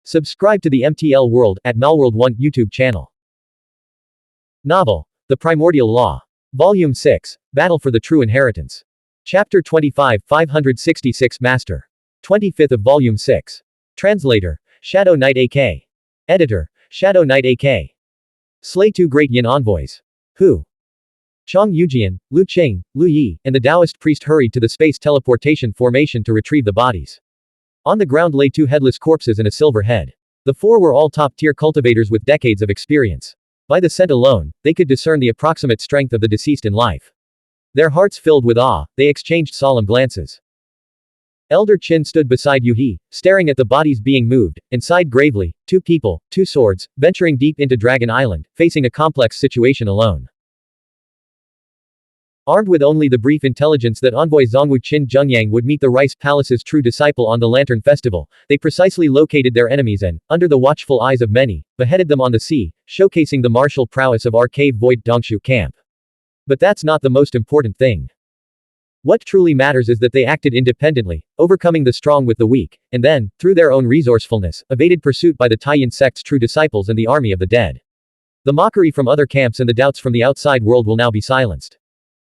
Subscribe to the MTL World at Malworld 1 YouTube channel. Novel, The Primordial Law. Volume 6, Battle for the True Inheritance. Chapter 25, 566 Master. 25th of Volume 6. Translator, Shadow Knight AK. Editor, Shadow Knight AK. Slay two great Yin envoys. Who? Chong Yujian, Lu Qing, Lu Yi, and the Taoist priest hurried to the space teleportation formation to retrieve the bodies. On the ground lay two headless corpses and a silver head. The four were all top-tier cultivators with decades of experience. By the scent alone, they could discern the approximate strength of the deceased in life. Their hearts filled with awe, they exchanged solemn glances. Elder Qin stood beside Yuhi, staring at the bodies being moved, and sighed gravely, two people, two swords, venturing deep into Dragon Island, facing a complex situation alone. Armed with only the brief intelligence that envoy Zongwu Qin Zhengyang would meet the Rice Palace's true disciple on the Lantern Festival, they precisely located their enemies and, under the watchful eyes of many, beheaded them on the sea, showcasing the martial prowess of our cave void Dongshu camp. But that's not the most important thing. What truly matters is that they acted independently, overcoming the strong with the weak, and then, through their own resourcefulness, evaded pursuit by the Taiyan sect's true disciples and the army of the dead. The mockery from other camps and the doubts from the outside world will now be silenced.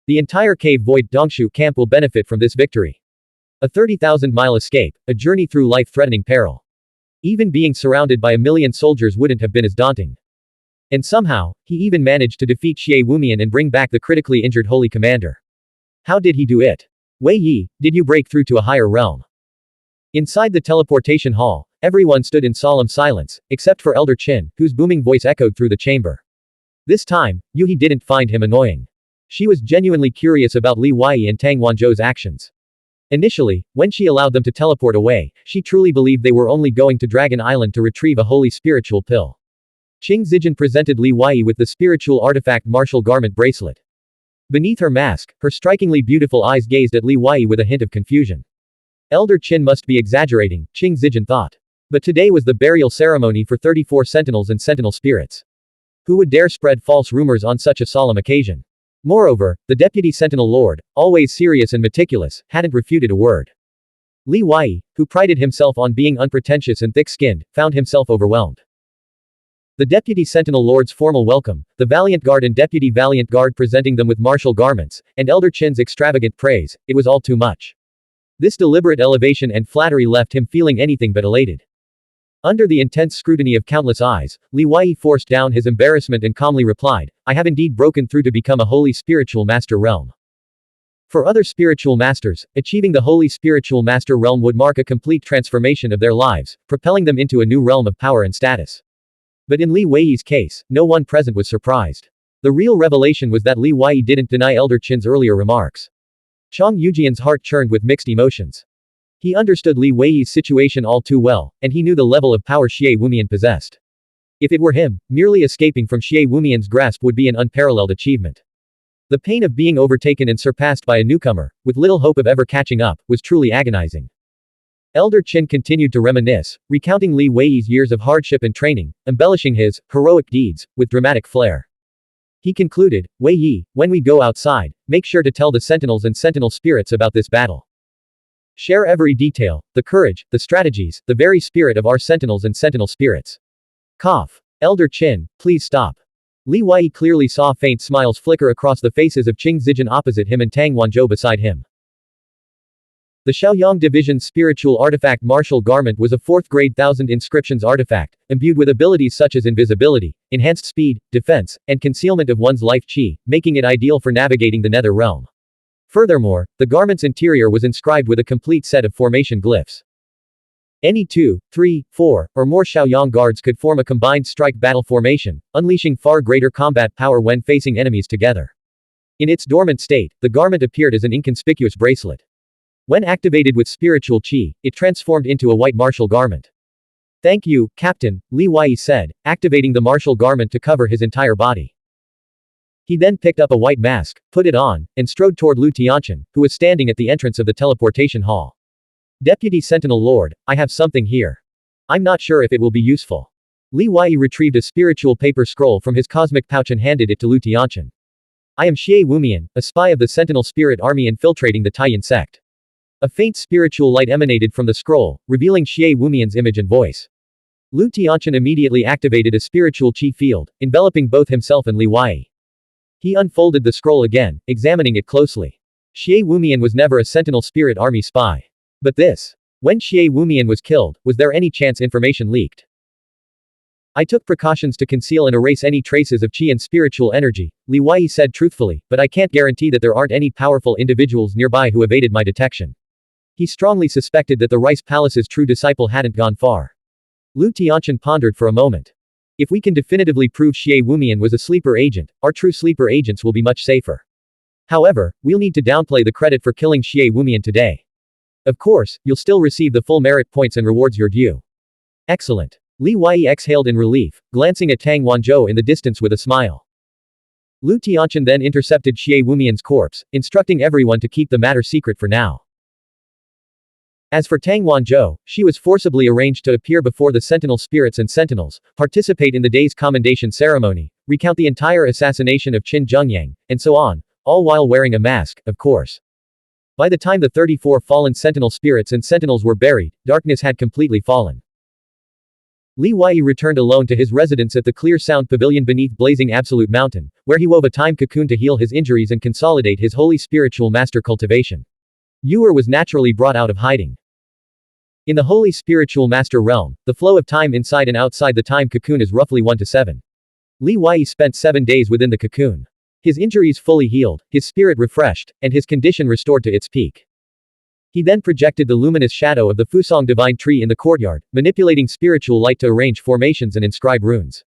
The entire cave void Dongshu camp will benefit from this victory. A 30,000-mile escape, a journey through life-threatening peril. Even being surrounded by 1,000,000 soldiers wouldn't have been as daunting. And somehow, he even managed to defeat Xie Wumian and bring back the critically injured Holy Commander. How did he do it? Wei Yi, did you break through to a higher realm? Inside the teleportation hall, everyone stood in solemn silence, except for Elder Qin, whose booming voice echoed through the chamber. This time, Yuhi didn't find him annoying. She was genuinely curious about Li Weiyi and Tang Wanzhou's actions. Initially, when she allowed them to teleport away, she truly believed they were only going to Dragon Island to retrieve a holy spiritual pill. Qing Zijin presented Li Weiyi with the spiritual artifact martial garment bracelet. Beneath her mask, her strikingly beautiful eyes gazed at Li Weiyi with a hint of confusion. Elder Qin must be exaggerating, Qing Zijin thought. But today was the burial ceremony for 34 sentinels and sentinel spirits. Who would dare spread false rumors on such a solemn occasion? Moreover, the deputy sentinel lord, always serious and meticulous, hadn't refuted a word. Li Weiyi, who prided himself on being unpretentious and thick-skinned, found himself overwhelmed. The deputy sentinel lord's formal welcome, the valiant guard and deputy valiant guard presenting them with martial garments, and Elder Qin's extravagant praise, it was all too much. This deliberate elevation and flattery left him feeling anything but elated. Under the intense scrutiny of countless eyes, Li Weiyi forced down his embarrassment and calmly replied, I have indeed broken through to become a holy spiritual master realm. For other spiritual masters, achieving the holy spiritual master realm would mark a complete transformation of their lives, propelling them into a new realm of power and status. But in Li Weiyi's case, no one present was surprised. The real revelation was that Li Weiyi didn't deny Elder Qin's earlier remarks. Chong Yujian's heart churned with mixed emotions. He understood Li Weiyi's situation all too well, and he knew the level of power Xie Wumian possessed. If it were him, merely escaping from Xie Wumian's grasp would be an unparalleled achievement. The pain of being overtaken and surpassed by a newcomer, with little hope of ever catching up, was truly agonizing. Elder Qin continued to reminisce, recounting Li Weiyi's years of hardship and training, embellishing his heroic deeds with dramatic flair. He concluded, Wei Yi, when we go outside, make sure to tell the sentinels and sentinel spirits about this battle. Share every detail, the courage, the strategies, the very spirit of our sentinels and sentinel spirits. Cough. Elder Qin, please stop. Li Weiyi clearly saw faint smiles flicker across the faces of Qing Zijin opposite him and Tang Wanzhou beside him. The Shaoyang Division's spiritual artifact martial garment was a 4th grade 1000 inscriptions artifact, imbued with abilities such as invisibility, enhanced speed, defense, and concealment of one's life qi, making it ideal for navigating the Nether Realm. Furthermore, the garment's interior was inscribed with a complete set of formation glyphs. Any 2, 3, 4, or more Shaoyang guards could form a combined strike battle formation, unleashing far greater combat power when facing enemies together. In its dormant state, the garment appeared as an inconspicuous bracelet. When activated with spiritual qi, it transformed into a white martial garment. Thank you, Captain, Li Weiyi said, activating the martial garment to cover his entire body. He then picked up a white mask, put it on, and strode toward Lu Tianchen, who was standing at the entrance of the teleportation hall. Deputy Sentinel Lord, I have something here. I'm not sure if it will be useful. Li Weiyi retrieved a spiritual paper scroll from his cosmic pouch and handed it to Lu Tianchen. I am Xie Wumian, a spy of the Sentinel Spirit Army infiltrating the Taiyan sect. A faint spiritual light emanated from the scroll, revealing Xie Wumian's image and voice. Lu Tianqian immediately activated a spiritual chi field, enveloping both himself and Li Wei. He unfolded the scroll again, examining it closely. Xie Wumian was never a Sentinel Spirit Army spy. But this. When Xie Wumian was killed, was there any chance information leaked? I took precautions to conceal and erase any traces of qi and spiritual energy, Li Wei said truthfully, but I can't guarantee that there aren't any powerful individuals nearby who evaded my detection. He strongly suspected that the Rice Palace's true disciple hadn't gone far. Lu Tianqian pondered for a moment. If we can definitively prove Xie Wumian was a sleeper agent, our true sleeper agents will be much safer. However, we'll need to downplay the credit for killing Xie Wumian today. Of course, you'll still receive the full merit points and rewards you're due. Excellent. Li Wei exhaled in relief, glancing at Tang Wanzhou in the distance with a smile. Lu Tianqian then intercepted Xie Wumian's corpse, instructing everyone to keep the matter secret for now. As for Tang Wanzhou, she was forcibly arranged to appear before the Sentinel Spirits and Sentinels, participate in the day's commendation ceremony, recount the entire assassination of Qin Zhengyang, and so on, all while wearing a mask, of course. By the time the 34 fallen Sentinel Spirits and Sentinels were buried, darkness had completely fallen. Li Wei returned alone to his residence at the Clear Sound Pavilion beneath blazing Absolute Mountain, where he wove a time cocoon to heal his injuries and consolidate his holy spiritual master cultivation. Yuer was naturally brought out of hiding. In the holy spiritual master realm, the flow of time inside and outside the time cocoon is roughly 1 to 7. Li Wei spent 7 days within the cocoon. His injuries fully healed, his spirit refreshed, and his condition restored to its peak. He then projected the luminous shadow of the Fusong divine tree in the courtyard, manipulating spiritual light to arrange formations and inscribe runes.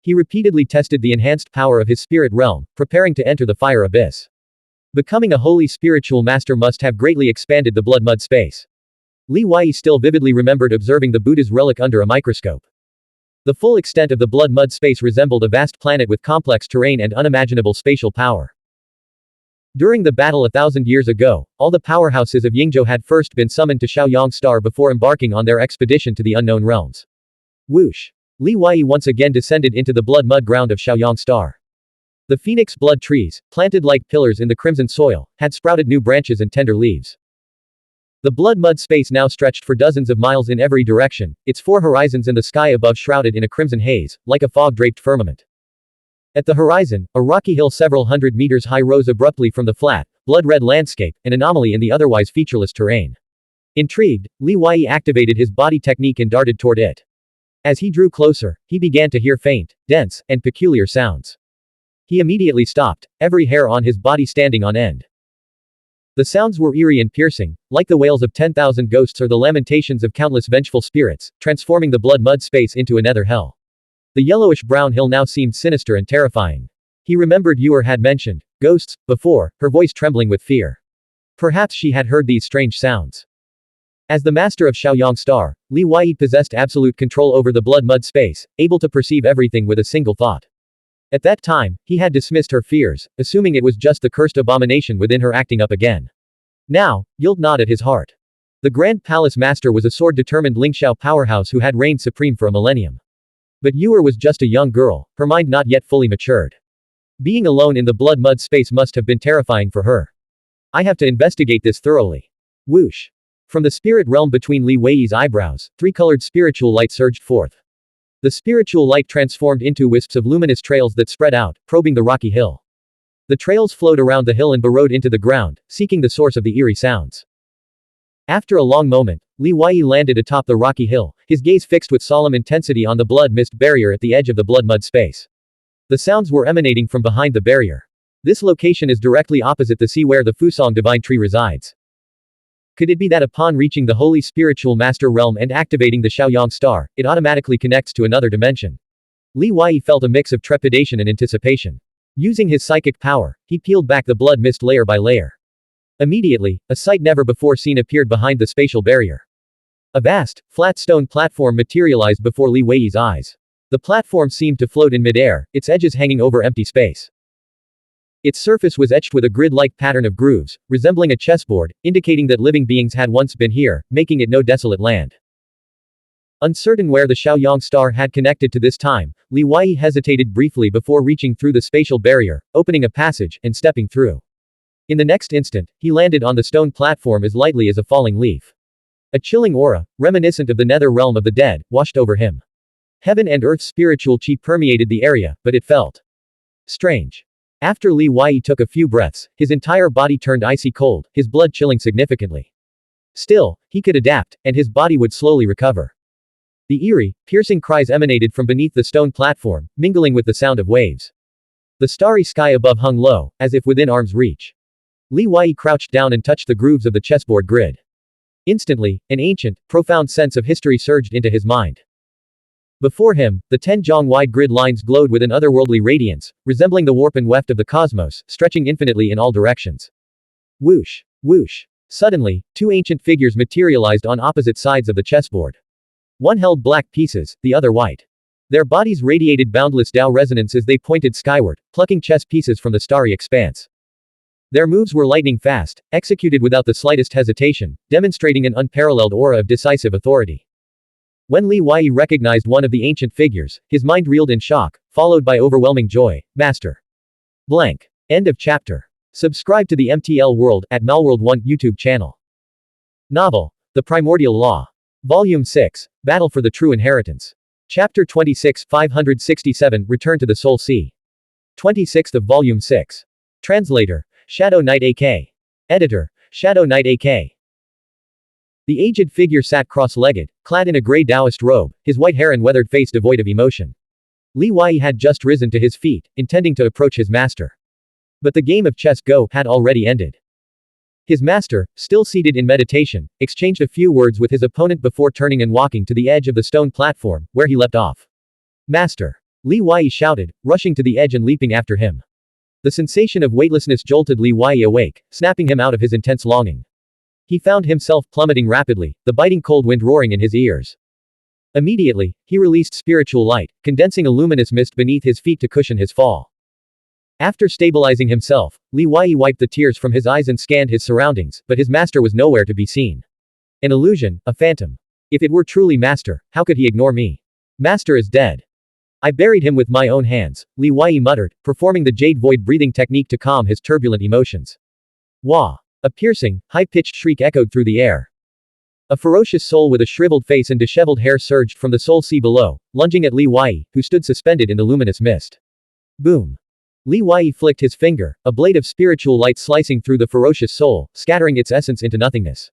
He repeatedly tested the enhanced power of his spirit realm, preparing to enter the fire abyss. Becoming a holy spiritual master must have greatly expanded the blood mud space. Li Wei still vividly remembered observing the Buddha's relic under a microscope. The full extent of the blood mud space resembled a vast planet with complex terrain and unimaginable spatial power. During the battle 1,000 years ago, all the powerhouses of Yingzhou had first been summoned to Shaoyang Star before embarking on their expedition to the unknown realms. Whoosh! Li Wei once again descended into the blood mud ground of Shaoyang Star. The phoenix blood trees, planted like pillars in the crimson soil, had sprouted new branches and tender leaves. The blood mud space now stretched for dozens of miles in every direction, its 4 horizons and the sky above shrouded in a crimson haze, like a fog-draped firmament. At the horizon, a rocky hill several hundred meters high rose abruptly from the flat, blood-red landscape, an anomaly in the otherwise featureless terrain. Intrigued, Li Wei activated his body technique and darted toward it. As he drew closer, he began to hear faint, dense, and peculiar sounds. He immediately stopped, every hair on his body standing on end. The sounds were eerie and piercing, like the wails of 10,000 ghosts or the lamentations of countless vengeful spirits, transforming the blood mud space into a nether hell. The yellowish-brown hill now seemed sinister and terrifying. He remembered Yuer had mentioned ghosts before, her voice trembling with fear. Perhaps she had heard these strange sounds. As the master of Shaoyang Star, Li Wei possessed absolute control over the blood mud space, able to perceive everything with a single thought. At that time, he had dismissed her fears, assuming it was just the cursed abomination within her acting up again. Now, Yield gnawed at his heart. The Grand Palace Master was a sword-determined Lingxiao powerhouse who had reigned supreme for a millennium. But Yuer was just a young girl, her mind not yet fully matured. Being alone in the blood mud space must have been terrifying for her. I have to investigate this thoroughly. Whoosh! From the spirit realm between Li Wei's eyebrows, 3-colored spiritual light surged forth. The spiritual light transformed into wisps of luminous trails that spread out, probing the rocky hill. The trails flowed around the hill and burrowed into the ground, seeking the source of the eerie sounds. After a long moment, Li Wei landed atop the rocky hill, his gaze fixed with solemn intensity on the blood mist barrier at the edge of the blood mud space. The sounds were emanating from behind the barrier. This location is directly opposite the sea where the Fusong divine tree resides. Could it be that upon reaching the holy spiritual master realm and activating the Shaoyang Star, it automatically connects to another dimension? Li Wei felt a mix of trepidation and anticipation. Using his psychic power, he peeled back the blood mist layer by layer. Immediately, a sight never before seen appeared behind the spatial barrier. A vast, flat stone platform materialized before Li Wei's eyes. The platform seemed to float in midair, its edges hanging over empty space. Its surface was etched with a grid-like pattern of grooves, resembling a chessboard, indicating that living beings had once been here, making it no desolate land. Uncertain where the Shaoyang Star had connected to this time, Li Wei hesitated briefly before reaching through the spatial barrier, opening a passage, and stepping through. In the next instant, he landed on the stone platform as lightly as a falling leaf. A chilling aura, reminiscent of the nether realm of the dead, washed over him. Heaven and earth's spiritual chi permeated the area, but it felt strange. After Li Wei took a few breaths, his entire body turned icy cold, his blood chilling significantly. Still, he could adapt, and his body would slowly recover. The eerie, piercing cries emanated from beneath the stone platform, mingling with the sound of waves. The starry sky above hung low, as if within arm's reach. Li Wei crouched down and touched the grooves of the chessboard grid. Instantly, an ancient, profound sense of history surged into his mind. Before him, the 10-jong-wide grid lines glowed with an otherworldly radiance, resembling the warp and weft of the cosmos, stretching infinitely in all directions. Whoosh! Whoosh! Suddenly, two ancient figures materialized on opposite sides of the chessboard. One held black pieces, the other white. Their bodies radiated boundless Tao resonance as they pointed skyward, plucking chess pieces from the starry expanse. Their moves were lightning fast, executed without the slightest hesitation, demonstrating an unparalleled aura of decisive authority. When Li Wei recognized one of the ancient figures, his mind reeled in shock, followed by overwhelming joy. Master. Blank. End of chapter. Subscribe to the MTL World at Malworld 1 YouTube channel. Novel. The Primordial Law. Volume 6. Battle for the True Inheritance. Chapter 26, 567, Return to the Soul Sea. 26th of Volume 6. Translator. Shadow Knight AK. Editor. Shadow Knight AK. The aged figure sat cross-legged, clad in a gray Taoist robe, his white hair and weathered face devoid of emotion. Li Wei had just risen to his feet, intending to approach his master. But the game of chess Go had already ended. His master, still seated in meditation, exchanged a few words with his opponent before turning and walking to the edge of the stone platform, where he leapt off. Master! Li Wei shouted, rushing to the edge and leaping after him. The sensation of weightlessness jolted Li Wei awake, snapping him out of his intense longing. He found himself plummeting rapidly, the biting cold wind roaring in his ears. Immediately, he released spiritual light, condensing a luminous mist beneath his feet to cushion his fall. After stabilizing himself, Li Wei wiped the tears from his eyes and scanned his surroundings, but his master was nowhere to be seen. An illusion, a phantom. If it were truly master, how could he ignore me? Master is dead. I buried him with my own hands, Li Wei muttered, performing the jade void breathing technique to calm his turbulent emotions. Wah! A piercing, high-pitched shriek echoed through the air. A ferocious soul with a shriveled face and disheveled hair surged from the soul sea below, lunging at Li Wei, who stood suspended in the luminous mist. Boom! Li Wei flicked his finger, a blade of spiritual light slicing through the ferocious soul, scattering its essence into nothingness.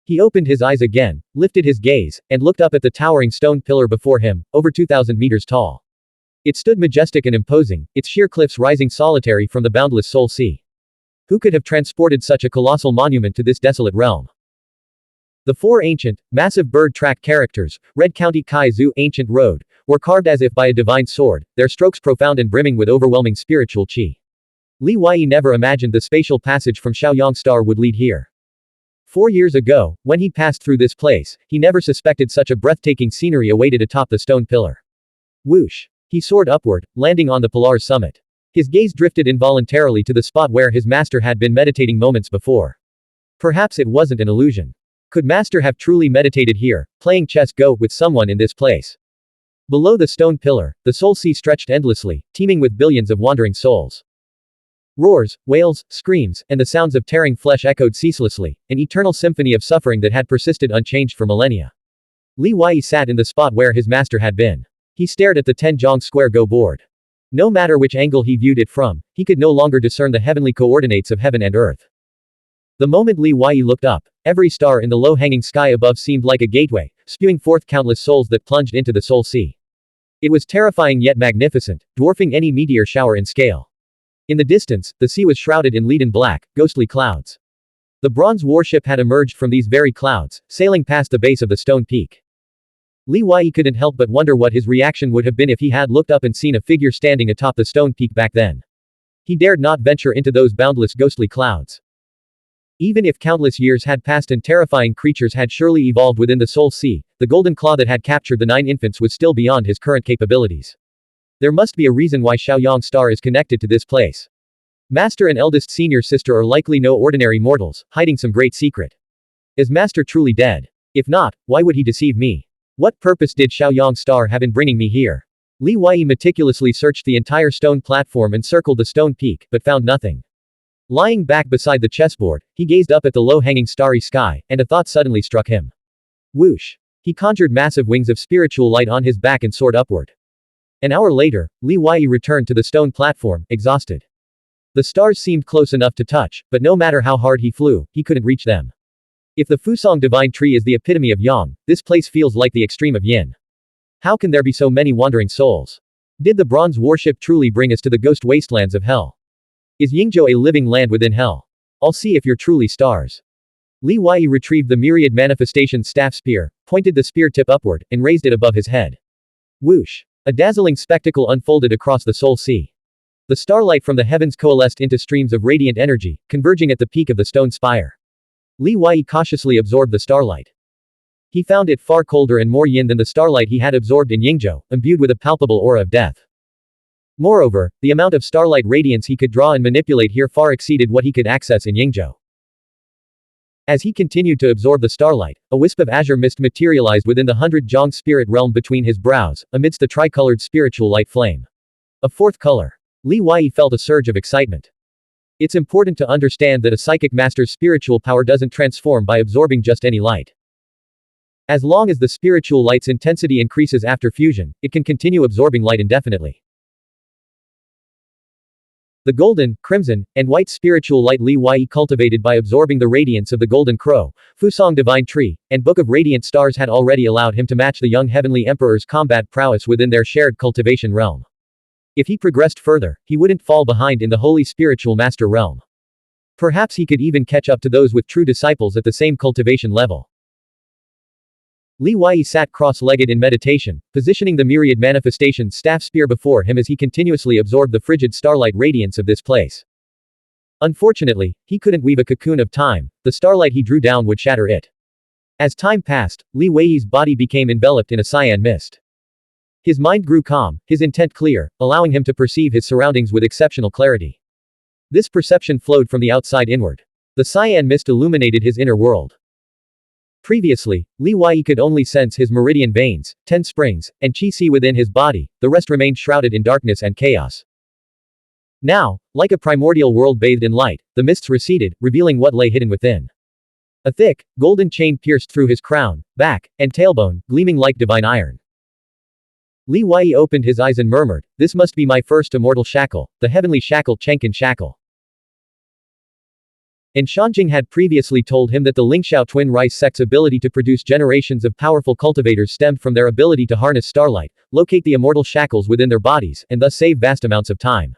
He opened his eyes again, lifted his gaze, and looked up at the towering stone pillar before him, over 2,000 meters tall. It stood majestic and imposing, its sheer cliffs rising solitary from the boundless soul sea. Who could have transported such a colossal monument to this desolate realm? The four ancient, massive bird track characters, Red County Kai Zhu Ancient Road, were carved as if by a divine sword, their strokes profound and brimming with overwhelming spiritual chi. Li Wei never imagined the spatial passage from Shaoyang Star would lead here. 4 years ago, when he passed through this place, he never suspected such a breathtaking scenery awaited atop the stone pillar. Whoosh! He soared upward, landing on the pillar's summit. His gaze drifted involuntarily to the spot where his master had been meditating moments before. Perhaps it wasn't an illusion. Could master have truly meditated here, playing chess Go with someone in this place? Below the stone pillar, the soul sea stretched endlessly, teeming with billions of wandering souls. Roars, wails, screams, and the sounds of tearing flesh echoed ceaselessly, an eternal symphony of suffering that had persisted unchanged for millennia. Li Wei sat in the spot where his master had been. He stared at the 10-jong square Go board. No matter which angle he viewed it from, he could no longer discern the heavenly coordinates of heaven and earth. The moment Li Wei looked up, every star in the low-hanging sky above seemed like a gateway, spewing forth countless souls that plunged into the soul sea. It was terrifying yet magnificent, dwarfing any meteor shower in scale. In the distance, the sea was shrouded in leaden black, ghostly clouds. The bronze warship had emerged from these very clouds, sailing past the base of the stone peak. Li Wei couldn't help but wonder what his reaction would have been if he had looked up and seen a figure standing atop the stone peak back then. He dared not venture into those boundless ghostly clouds. Even if countless years had passed and terrifying creatures had surely evolved within the soul sea, the golden claw that had captured the 9 infants was still beyond his current capabilities. There must be a reason why Shaoyang Star is connected to this place. Master and eldest senior sister are likely no ordinary mortals, hiding some great secret. Is Master truly dead? If not, why would he deceive me? What purpose did Shaoyang Star have in bringing me here? Li Wei meticulously searched the entire stone platform and circled the stone peak, but found nothing. Lying back beside the chessboard, he gazed up at the low-hanging starry sky, and a thought suddenly struck him. Whoosh! He conjured massive wings of spiritual light on his back and soared upward. An hour later, Li Wei returned to the stone platform, exhausted. The stars seemed close enough to touch, but no matter how hard he flew, he couldn't reach them. If the Fusong Divine Tree is the epitome of Yang, this place feels like the extreme of Yin. How can there be so many wandering souls? Did the bronze warship truly bring us to the ghost wastelands of hell? Is Yingzhou a living land within hell? I'll see if you're truly stars. Li Wei retrieved the myriad manifestation staff spear, pointed the spear tip upward, and raised it above his head. Whoosh! A dazzling spectacle unfolded across the Soul Sea. The starlight from the heavens coalesced into streams of radiant energy, converging at the peak of the stone spire. Li Wei cautiously absorbed the starlight. He found it far colder and more yin than the starlight he had absorbed in Yingzhou, imbued with a palpable aura of death. Moreover, the amount of starlight radiance he could draw and manipulate here far exceeded what he could access in Yingzhou. As he continued to absorb the starlight, a wisp of azure mist materialized within the 100 spirit realm between his brows, amidst the tricolored spiritual light flame. A fourth color. Li Wei felt a surge of excitement. It's important to understand that a psychic master's spiritual power doesn't transform by absorbing just any light. As long as the spiritual light's intensity increases after fusion, it can continue absorbing light indefinitely. The golden, crimson, and white spiritual light Li Wei cultivated by absorbing the radiance of the Golden Crow, Fusong Divine Tree, and Book of Radiant Stars had already allowed him to match the young Heavenly Emperor's combat prowess within their shared cultivation realm. If he progressed further, he wouldn't fall behind in the Holy Spiritual Master realm. Perhaps he could even catch up to those with true disciples at the same cultivation level. Li Wei sat cross-legged in meditation, positioning the myriad manifestation staff spear before him as he continuously absorbed the frigid starlight radiance of this place. Unfortunately, he couldn't weave a cocoon of time, the starlight he drew down would shatter it. As time passed, Li Wei's body became enveloped in a cyan mist. His mind grew calm, his intent clear, allowing him to perceive his surroundings with exceptional clarity. This perception flowed from the outside inward. The cyan mist illuminated his inner world. Previously, Li Wei could only sense his meridian veins, 10 springs, and qi within his body, the rest remained shrouded in darkness and chaos. Now, like a primordial world bathed in light, the mists receded, revealing what lay hidden within. A thick, golden chain pierced through his crown, back, and tailbone, gleaming like divine iron. Li Wei opened his eyes and murmured, "This must be my first immortal shackle, the heavenly shackle Shencang shackle." And Shanjing had previously told him that the Lingxiao twin rice sect's ability to produce generations of powerful cultivators stemmed from their ability to harness starlight, locate the immortal shackles within their bodies, and thus save vast amounts of time.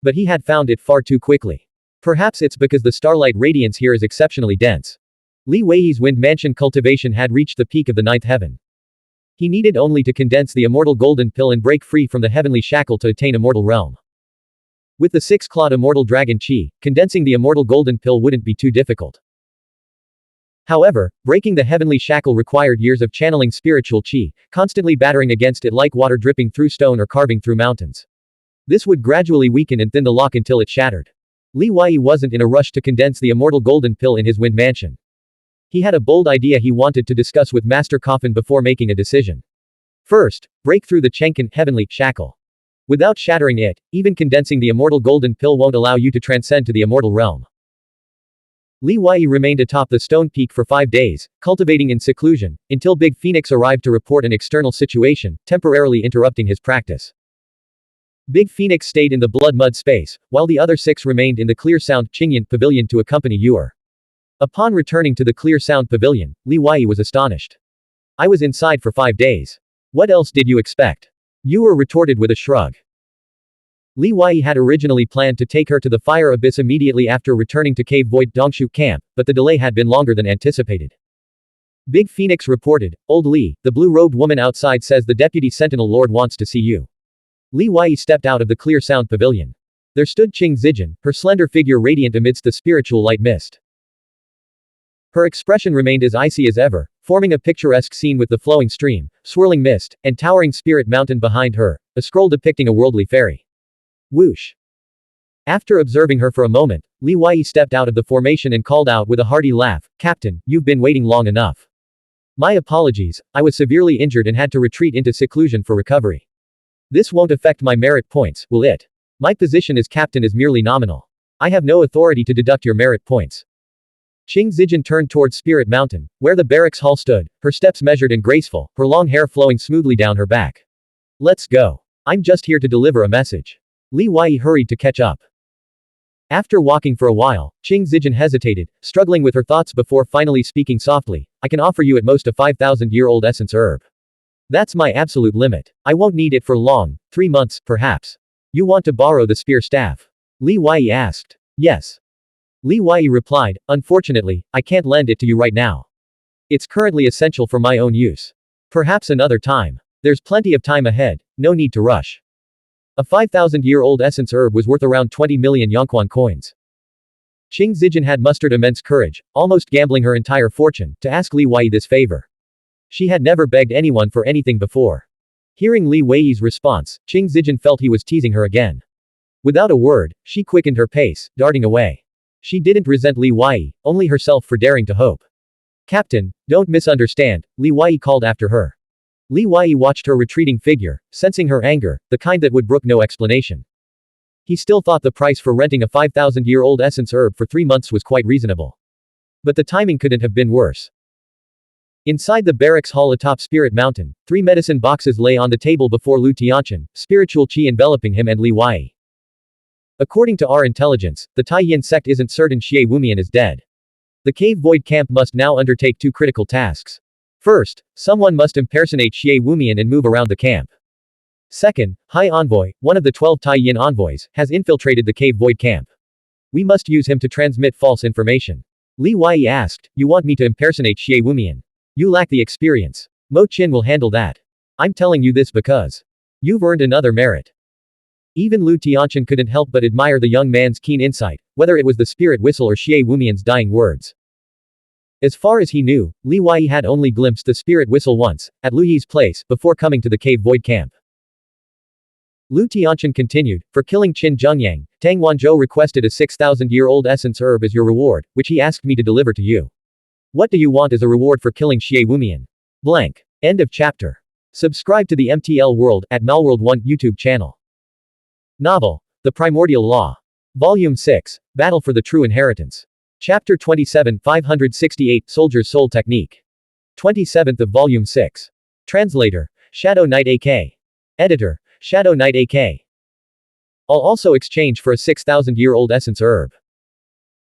But he had found it far too quickly. Perhaps it's because the starlight radiance here is exceptionally dense. Li Wei's wind mansion cultivation had reached the peak of the ninth heaven. He needed only to condense the immortal golden pill and break free from the heavenly shackle to attain immortal realm. With the six-clawed immortal dragon chi, condensing the immortal golden pill wouldn't be too difficult. However, breaking the heavenly shackle required years of channeling spiritual chi, constantly battering against it like water dripping through stone or carving through mountains. This would gradually weaken and thin the lock until it shattered. Li Wei wasn't in a rush to condense the immortal golden pill in his wind mansion. He had a bold idea he wanted to discuss with Master Coffin before making a decision. First, break through the Shencang heavenly shackle. Without shattering it, even condensing the immortal golden pill won't allow you to transcend to the immortal realm. Li Wei remained atop the stone peak for 5 days, cultivating in seclusion, until Big Phoenix arrived to report an external situation, temporarily interrupting his practice. Big Phoenix stayed in the blood mud space, while the other 6 remained in the Clear Sound Qingyan Pavilion to accompany Yuer. Upon returning to the Clear Sound Pavilion, Li Wei was astonished. "I was inside for 5 days. What else did you expect?" Yuer retorted with a shrug. Li Wei had originally planned to take her to the fire abyss immediately after returning to Cave Void Dongshu camp, but the delay had been longer than anticipated. Big Phoenix reported, "Old Li, the blue-robed woman outside says the Deputy Sentinel Lord wants to see you." Li Wei stepped out of the Clear Sound Pavilion. There stood Qing Zijin, her slender figure radiant amidst the spiritual light mist. Her expression remained as icy as ever, forming a picturesque scene with the flowing stream, swirling mist, and towering spirit mountain behind her, a scroll depicting a worldly fairy. Whoosh! After observing her for a moment, Li Wei stepped out of the formation and called out with a hearty laugh, "Captain, you've been waiting long enough. My apologies, I was severely injured and had to retreat into seclusion for recovery. This won't affect my merit points, will it? My position as captain is merely nominal. I have no authority to deduct your merit points." Qing Zijin turned towards Spirit Mountain, where the barracks hall stood, her steps measured and graceful, her long hair flowing smoothly down her back. Let's go. I'm just here to deliver a message. Li Wei hurried to catch up. After walking for a while, Qing Zijin hesitated, struggling with her thoughts before finally speaking softly. I can offer you at most a 5,000-year-old essence herb. That's my absolute limit. I won't need it for long, 3 months, perhaps. You want to borrow the spear staff? Li Wei asked. Yes. Li Wei replied, unfortunately, I can't lend it to you right now. It's currently essential for my own use. Perhaps another time. There's plenty of time ahead, no need to rush. A 5,000-year-old essence herb was worth around 20 million Yongquan coins. Qing Zijin had mustered immense courage, almost gambling her entire fortune, to ask Li Wei this favor. She had never begged anyone for anything before. Hearing Li Wei's response, Qing Zijin felt he was teasing her again. Without a word, she quickened her pace, darting away. She didn't resent Li Wei, only herself for daring to hope. Captain, don't misunderstand, Li Wei called after her. Li Wei watched her retreating figure, sensing her anger, the kind that would brook no explanation. He still thought the price for renting a 5,000-year-old essence herb for 3 months was quite reasonable. But the timing couldn't have been worse. Inside the barracks hall atop Spirit Mountain, 3 medicine boxes lay on the table before Lu Tianqian, spiritual qi enveloping him and Li Wei. According to our intelligence, the Taiyin sect isn't certain Xie Wumian is dead. The cave void camp must now undertake 2 critical tasks. First, someone must impersonate Xie Wumian and move around the camp. Second, High Envoy, one of the 12 Taiyin envoys, has infiltrated the cave void camp. We must use him to transmit false information. Li Wei asked, you want me to impersonate Xie Wumian? You lack the experience. Mo Qin will handle that. I'm telling you this because you've earned another merit. Even Lu Tianqian couldn't help but admire the young man's keen insight, whether it was the spirit whistle or Xie Wumian's dying words. As far as he knew, Li Wei had only glimpsed the spirit whistle once, at Lu Yi's place, before coming to the cave void camp. Lu Tianqian continued, for killing Qin Zhengyang, Tang Wanzhou requested a 6,000-year-old essence herb as your reward, which he asked me to deliver to you. What do you want as a reward for killing Xie Wumian? Blank. End of chapter. Subscribe to the MTL World at Malworld 1 YouTube channel. Novel. The Primordial Law. Volume 6. Battle for the True Inheritance. Chapter 27 568 Soldier's Soul Technique. 27th of Volume 6. Translator. Shadow Knight AK. Editor. Shadow Knight AK. I'll also exchange for a 6,000-year-old essence herb.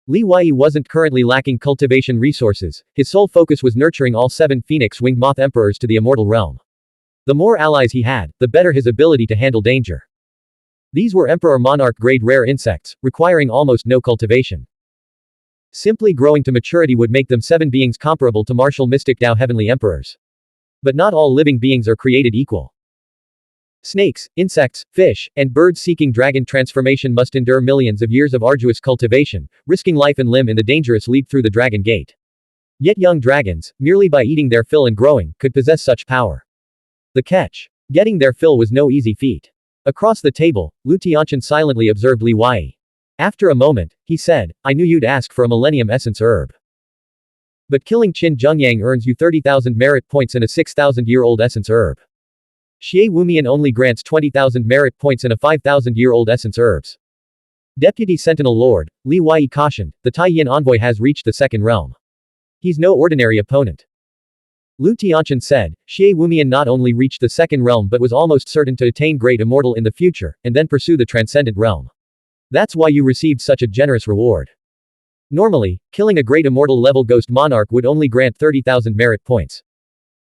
Li Wei wasn't currently lacking cultivation resources, his sole focus was nurturing all 7 phoenix-winged moth emperors to the immortal realm. The more allies he had, the better his ability to handle danger. These were emperor monarch grade rare insects, requiring almost no cultivation. Simply growing to maturity would make them 7 beings comparable to martial mystic Dao heavenly emperors. But not all living beings are created equal. Snakes, insects, fish, and birds seeking dragon transformation must endure millions of years of arduous cultivation, risking life and limb in the dangerous leap through the dragon gate. Yet young dragons, merely by eating their fill and growing, could possess such power. The catch. Getting their fill was no easy feat. Across the table, Lu Tianqian silently observed Li Wei. After a moment, he said, I knew you'd ask for a millennium essence herb. But killing Qin Zhengyang earns you 30,000 merit points and a 6,000-year-old essence herb. Xie Wumian only grants 20,000 merit points and a 5,000-year-old essence herbs. Deputy Sentinel Lord, Li Wei cautioned, the Taiyin envoy has reached the second realm. He's no ordinary opponent. Lu Tianqian said, Xie Wumian not only reached the second realm but was almost certain to attain great immortal in the future, and then pursue the transcendent realm. That's why you received such a generous reward. Normally, killing a great immortal level ghost monarch would only grant 30,000 merit points.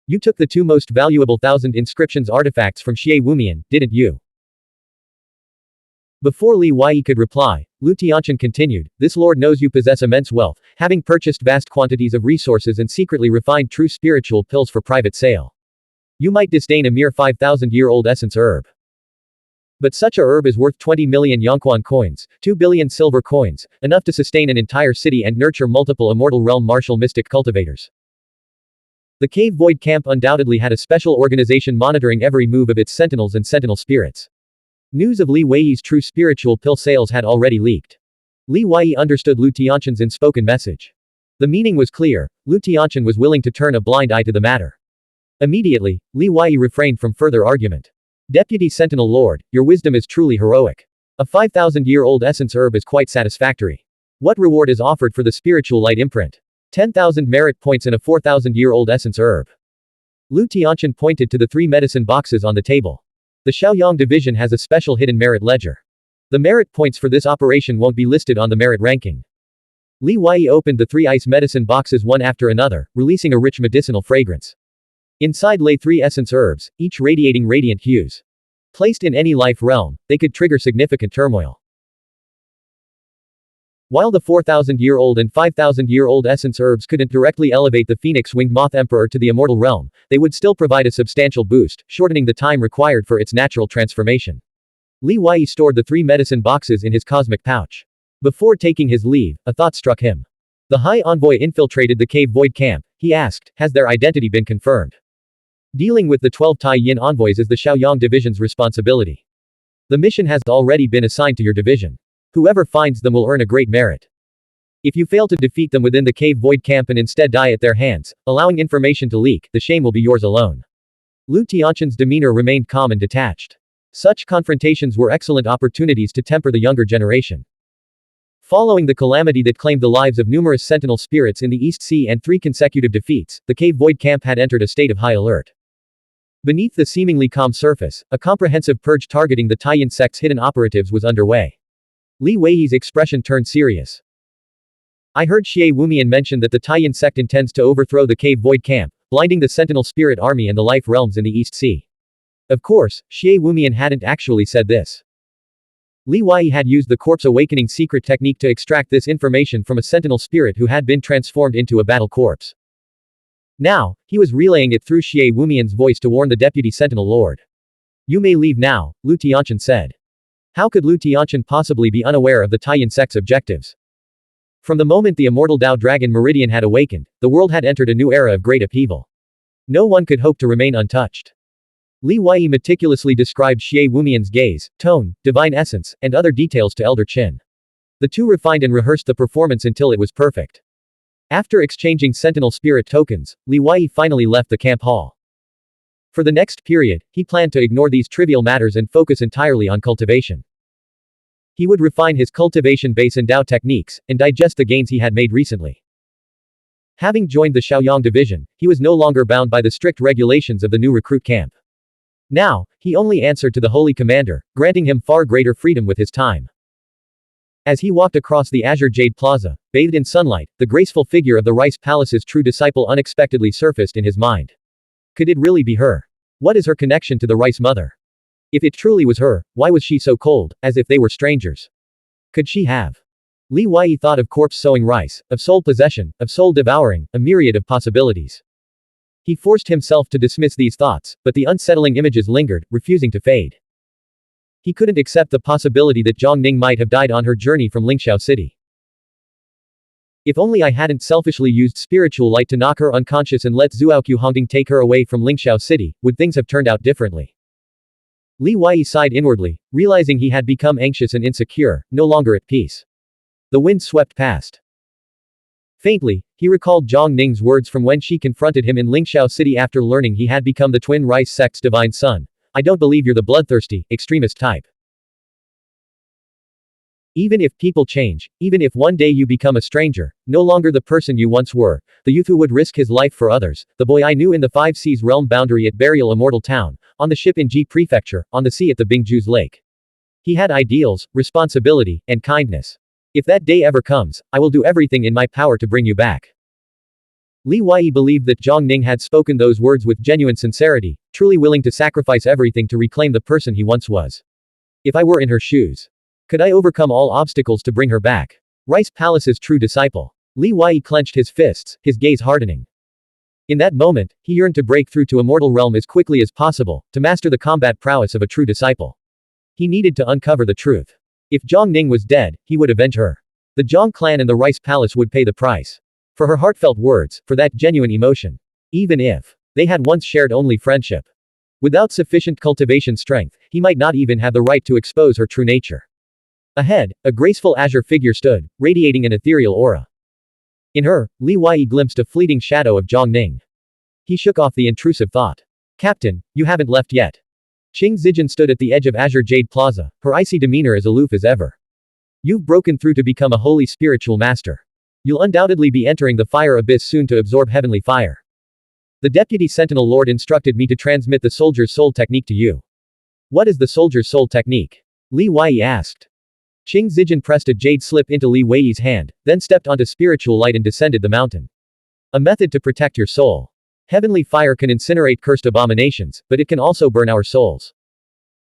You took the 2 most valuable 1,000 inscriptions artifacts from Xie Wumian, didn't you? Before Li Wei could reply, Lu Tianqian continued, this lord knows you possess immense wealth, having purchased vast quantities of resources and secretly refined true spiritual pills for private sale. You might disdain a mere 5,000-year-old essence herb. But such a herb is worth 20 million Yongquan coins, 2 billion silver coins, enough to sustain an entire city and nurture multiple immortal realm martial mystic cultivators. The cave void camp undoubtedly had a special organization monitoring every move of its sentinels and sentinel spirits. News of Li Wei's true spiritual pill sales had already leaked. Li Wei understood Lu Tianqian's unspoken message. The meaning was clear, Lu Tianqian was willing to turn a blind eye to the matter. Immediately, Li Wei refrained from further argument. Deputy Sentinel Lord, your wisdom is truly heroic. A 5,000-year-old essence herb is quite satisfactory. What reward is offered for the spiritual light imprint? 10,000 merit points and a 4,000-year-old essence herb. Lu Tianqian pointed to the 3 medicine boxes on the table. The Shaoyang division has a special hidden merit ledger. The merit points for this operation won't be listed on the merit ranking. Li Wei opened the 3 ice medicine boxes one after another, releasing a rich medicinal fragrance. Inside lay 3 essence herbs, each radiating radiant hues. Placed in any life realm, they could trigger significant turmoil. While the 4,000-year-old and 5,000-year-old essence herbs couldn't directly elevate the phoenix-winged moth emperor to the immortal realm, they would still provide a substantial boost, shortening the time required for its natural transformation. Li Wei stored the 3 medicine boxes in his cosmic pouch. Before taking his leave, a thought struck him. The High Envoy infiltrated the cave void camp. He asked, has their identity been confirmed? Dealing with the 12 Tai Yin envoys is the Shaoyang division's responsibility. The mission has already been assigned to your division. Whoever finds them will earn a great merit. If you fail to defeat them within the cave void camp and instead die at their hands, allowing information to leak, the shame will be yours alone. Lu Tianqian's demeanor remained calm and detached. Such confrontations were excellent opportunities to temper the younger generation. Following the calamity that claimed the lives of numerous sentinel spirits in the East Sea and 3 consecutive defeats, the cave void camp had entered a state of high alert. Beneath the seemingly calm surface, a comprehensive purge targeting the Taiyin sect's hidden operatives was underway. Li Wei's expression turned serious. I heard Xie Wumian mention that the Taiyin sect intends to overthrow the cave void camp, blinding the sentinel spirit army and the life realms in the East Sea. Of course, Xie Wumian hadn't actually said this. Li Wei had used the corpse awakening secret technique to extract this information from a sentinel spirit who had been transformed into a battle corpse. Now, he was relaying it through Xie Wumian's voice to warn the deputy sentinel lord. You may leave now, Lu Tianqian said. How could Lu Tianqian possibly be unaware of the Taiyin sect's objectives? From the moment the immortal Dao Dragon Meridian had awakened, the world had entered a new era of great upheaval. No one could hope to remain untouched. Li Wei meticulously described Xie Wumian's gaze, tone, divine essence, and other details to Elder Qin. The two refined and rehearsed the performance until it was perfect. After exchanging sentinel spirit tokens, Li Wei finally left the camp hall. For the next period, he planned to ignore these trivial matters and focus entirely on cultivation. He would refine his cultivation base and Dao techniques, and digest the gains he had made recently. Having joined the Shaoyang division, he was no longer bound by the strict regulations of the new recruit camp. Now, he only answered to the Holy Commander, granting him far greater freedom with his time. As he walked across the Azure Jade Plaza, bathed in sunlight, the graceful figure of the Rice Palace's true disciple unexpectedly surfaced in his mind. Could it really be her? What is her connection to the Rice Mother? If it truly was her, why was she so cold, as if they were strangers? Could she have? Li Wei thought of corpse sowing rice, of soul possession, of soul devouring, a myriad of possibilities. He forced himself to dismiss these thoughts, but the unsettling images lingered, refusing to fade. He couldn't accept the possibility that Zhang Ning might have died on her journey from Lingxiao City. If only I hadn't selfishly used spiritual light to knock her unconscious and let Zuoqiu Hongding take her away from Lingxiao City, would things have turned out differently? Li Wei sighed inwardly, realizing he had become anxious and insecure, no longer at peace. The wind swept past. Faintly, he recalled Zhang Ning's words from when she confronted him in Lingxiao City after learning he had become the twin rice sect's divine son. I don't believe you're the bloodthirsty, extremist type. Even if people change, even if one day you become a stranger, no longer the person you once were, the youth who would risk his life for others, the boy I knew in the Five Seas realm boundary at Burial Immortal Town, on the ship in Ji Prefecture, on the sea at the Bingju's Lake. He had ideals, responsibility, and kindness. If that day ever comes, I will do everything in my power to bring you back. Li Wei believed that Zhang Ning had spoken those words with genuine sincerity, truly willing to sacrifice everything to reclaim the person he once was. If I were in her shoes, could I overcome all obstacles to bring her back? Rice Palace's true disciple. Li Wei clenched his fists, his gaze hardening. In that moment, he yearned to break through to Immortal Realm as quickly as possible, to master the combat prowess of a true disciple. He needed to uncover the truth. If Zhang Ning was dead, he would avenge her. The Zhang clan and the Rice Palace would pay the price. For her heartfelt words, for that genuine emotion. Even if they had once shared only friendship. Without sufficient cultivation strength, he might not even have the right to expose her true nature. Ahead, a graceful azure figure stood, radiating an ethereal aura. In her, Li Wei glimpsed a fleeting shadow of Zhang Ning. He shook off the intrusive thought. Captain, you haven't left yet. Qing Zijin stood at the edge of Azure Jade Plaza, her icy demeanor as aloof as ever. You've broken through to become a holy spiritual master. You'll undoubtedly be entering the fire abyss soon to absorb heavenly fire. The Deputy Sentinel Lord instructed me to transmit the Soldier's Soul technique to you. What is the Soldier's Soul technique? Li Wei asked. Qing Zijin pressed a jade slip into Li Wei's hand, then stepped onto spiritual light and descended the mountain. A method to protect your soul. Heavenly fire can incinerate cursed abominations, but it can also burn our souls.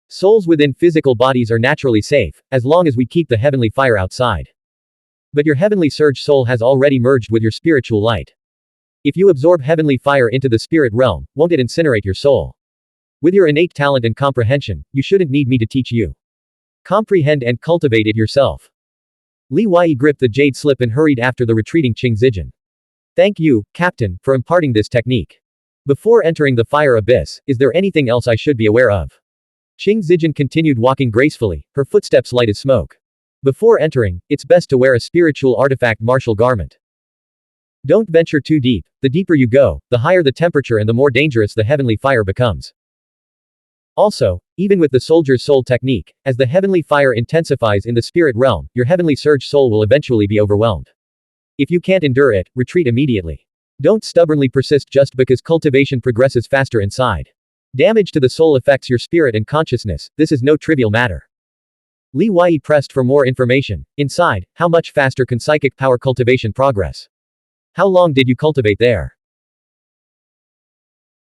Souls within physical bodies are naturally safe, as long as we keep the heavenly fire outside. But your heavenly surge soul has already merged with your spiritual light. If you absorb heavenly fire into the spirit realm, won't it incinerate your soul? With your innate talent and comprehension, you shouldn't need me to teach you. Comprehend and cultivate it yourself. Li Wei gripped the jade slip and hurried after the retreating Qing Zijin. Thank you, Captain, for imparting this technique. Before entering the fire abyss, is there anything else I should be aware of? Qing Zijin continued walking gracefully, her footsteps light as smoke. Before entering, it's best to wear a spiritual artifact martial garment. Don't venture too deep. The deeper you go, the higher the temperature and the more dangerous the heavenly fire becomes. Also, even with the Soldier's Soul technique, as the heavenly fire intensifies in the spirit realm, your heavenly surge soul will eventually be overwhelmed. If you can't endure it, retreat immediately. Don't stubbornly persist just because cultivation progresses faster inside. Damage to the soul affects your spirit and consciousness. This is no trivial matter. Li Wei pressed for more information. Inside, how much faster can psychic power cultivation progress? How long did you cultivate there?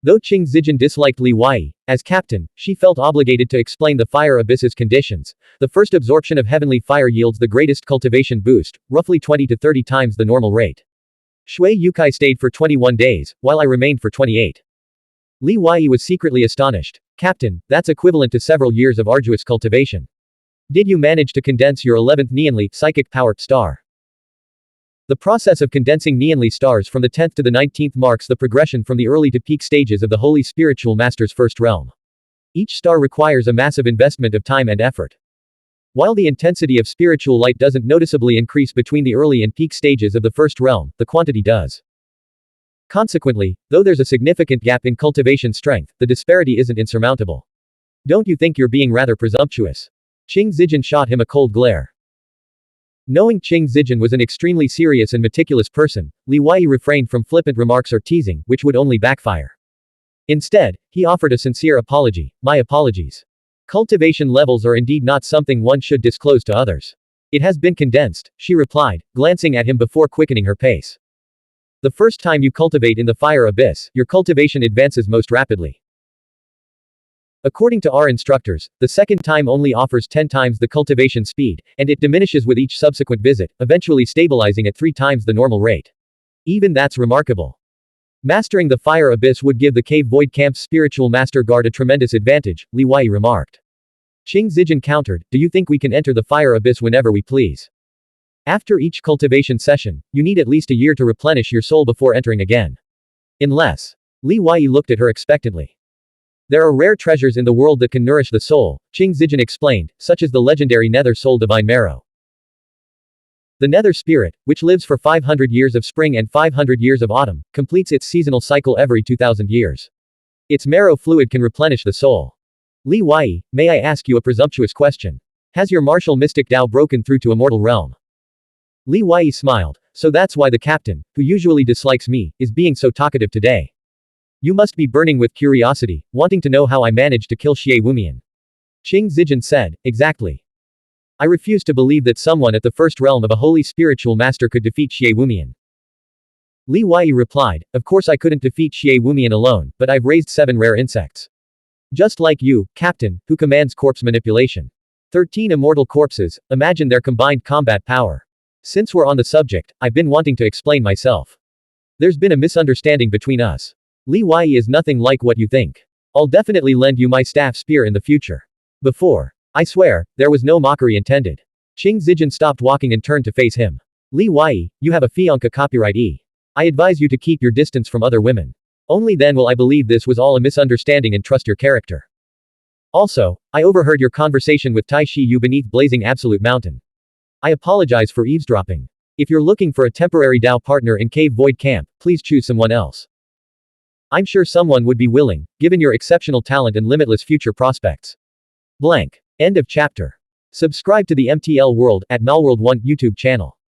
Though Qing Zijin disliked Li Wei, as captain, she felt obligated to explain the fire abyss's conditions. The first absorption of heavenly fire yields the greatest cultivation boost, roughly 20 to 30 times the normal rate. Shui Yukai stayed for 21 days, while I remained for 28. Li Wei was secretly astonished. Captain, that's equivalent to several years of arduous cultivation. Did you manage to condense your 11th Nianli psychic power star? The process of condensing Nianli stars from the 10th to the 19th marks the progression from the early to peak stages of the Holy Spiritual Master's first realm. Each star requires a massive investment of time and effort. While the intensity of spiritual light doesn't noticeably increase between the early and peak stages of the first realm, the quantity does. Consequently, though there's a significant gap in cultivation strength, the disparity isn't insurmountable. Don't you think you're being rather presumptuous? Qing Zijin shot him a cold glare. Knowing Qing Zijin was an extremely serious and meticulous person, Li Wei refrained from flippant remarks or teasing, which would only backfire. Instead, he offered a sincere apology. My apologies. Cultivation levels are indeed not something one should disclose to others. It has been condensed, she replied, glancing at him before quickening her pace. The first time you cultivate in the fire abyss, your cultivation advances most rapidly. According to our instructors, the second time only offers 10 times the cultivation speed, and it diminishes with each subsequent visit, eventually stabilizing at 3 times the normal rate. Even that's remarkable. Mastering the fire abyss would give the Cave Void Camp's spiritual master guard a tremendous advantage, Li Wei remarked. Qing Zijin countered, do you think we can enter the fire abyss whenever we please? After each cultivation session, you need at least a year to replenish your soul before entering again. Unless. Li Wei looked at her expectantly. There are rare treasures in the world that can nourish the soul, Qing Zijin explained, such as the legendary Nether Soul Divine Marrow. The Nether Spirit, which lives for 500 years of spring and 500 years of autumn, completes its seasonal cycle every 2,000 years. Its marrow fluid can replenish the soul. Li Wei, may I ask you a presumptuous question? Has your martial mystic Dao broken through to immortal realm? Li Wei smiled, so that's why the captain, who usually dislikes me, is being so talkative today. You must be burning with curiosity, wanting to know how I managed to kill Xie Wumian. Qing Zijin said, exactly. I refuse to believe that someone at the first realm of a holy spiritual master could defeat Xie Wumian. Li Wei replied, of course I couldn't defeat Xie Wumian alone, but I've raised 7 rare insects. Just like you, Captain, who commands corpse manipulation. 13 immortal corpses, imagine their combined combat power. Since we're on the subject, I've been wanting to explain myself. There's been a misunderstanding between us. Li Wei is nothing like what you think. I'll definitely lend you my staff spear in the future. Before. I swear, there was no mockery intended. Qing Zijin stopped walking and turned to face him. Li Wei, you have a fianca copyright E. I advise you to keep your distance from other women. Only then will I believe this was all a misunderstanding and trust your character. Also, I overheard your conversation with Tai Shi Yu beneath blazing Absolute Mountain. I apologize for eavesdropping. If you're looking for a temporary Dao partner in Cave Void Camp, please choose someone else. I'm sure someone would be willing, given your exceptional talent and limitless future prospects. Blank. End of chapter. Subscribe to the MTL World at Malworld 1 YouTube channel.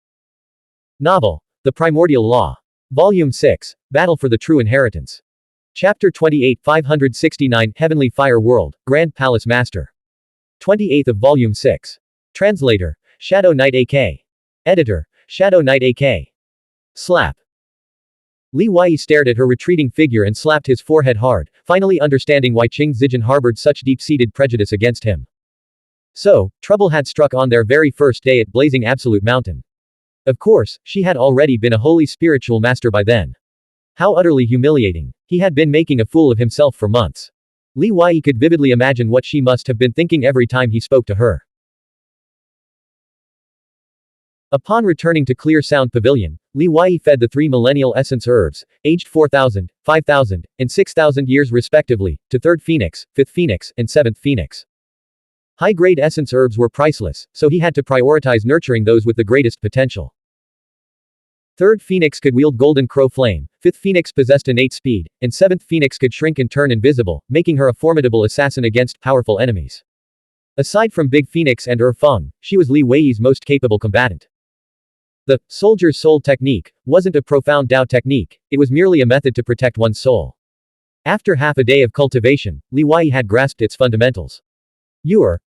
Novel. The Primordial Law. Volume 6, Battle for the True Inheritance. Chapter 28 569 Heavenly Fire World, Grand Palace Master. 28th of Volume 6. Translator, Shadow Knight AK. Editor, Shadow Knight AK. Slap. Li Wei stared at her retreating figure and slapped his forehead hard, finally understanding why Qing Zijin harbored such deep-seated prejudice against him. So, trouble had struck on their very first day at Blazing Absolute Mountain. Of course, she had already been a holy spiritual master by then. How utterly humiliating. He had been making a fool of himself for months. Li Wei could vividly imagine what she must have been thinking every time he spoke to her. Upon returning to Clear Sound Pavilion, Li Wei fed the 3 millennial essence herbs, aged 4,000, 5,000, and 6,000 years respectively, to 3rd Phoenix, 5th Phoenix, and 7th Phoenix. High-grade essence herbs were priceless, so he had to prioritize nurturing those with the greatest potential. 3rd Phoenix could wield Golden Crow Flame, 5th Phoenix possessed innate speed, and 7th Phoenix could shrink and turn invisible, making her a formidable assassin against powerful enemies. Aside from Big Phoenix and Feng, she was Li Wei's most capable combatant. The soldier's soul technique wasn't a profound Dao technique, it was merely a method to protect one's soul. After half a day of cultivation, Li Wei had grasped its fundamentals.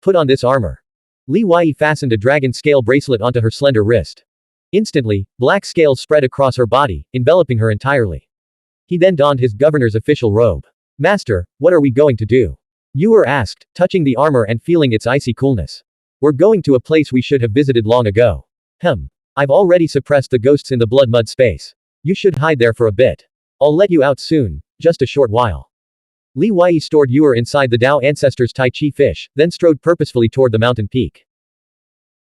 Put on this armor. Li Wei fastened a dragon scale bracelet onto her slender wrist. Instantly, black scales spread across her body, enveloping her entirely. He then donned his governor's official robe. Master, what are we going to do? Yuer asked, touching the armor and feeling its icy coolness. We're going to a place we should have visited long ago. I've already suppressed the ghosts in the blood mud space. You should hide there for a bit. I'll let you out soon, just a short while. Li Wei stored Yuer inside the Dao Ancestors Tai Chi fish, then strode purposefully toward the mountain peak.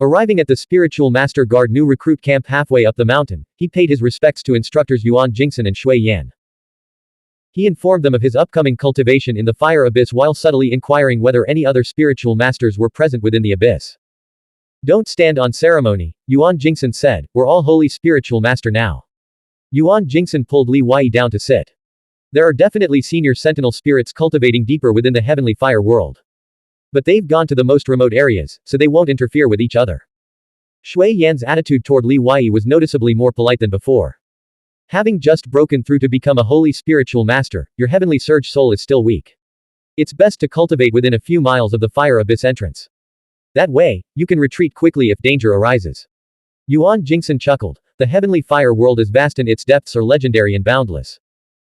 Arriving at the Spiritual Master Guard new recruit camp halfway up the mountain, he paid his respects to instructors Yuan Jingsen and Shui Yan. He informed them of his upcoming cultivation in the fire abyss while subtly inquiring whether any other spiritual masters were present within the abyss. Don't stand on ceremony, Yuan Jingsen said, we're all holy spiritual master now. Yuan Jingsen pulled Li Wei down to sit. There are definitely senior sentinel spirits cultivating deeper within the heavenly fire world. But they've gone to the most remote areas, so they won't interfere with each other. Shui Yan's attitude toward Li Wei was noticeably more polite than before. Having just broken through to become a holy spiritual master, your heavenly surge soul is still weak. It's best to cultivate within a few miles of the fire abyss entrance. That way, you can retreat quickly if danger arises. Yuan Jingsen chuckled. The heavenly fire world is vast and its depths are legendary and boundless.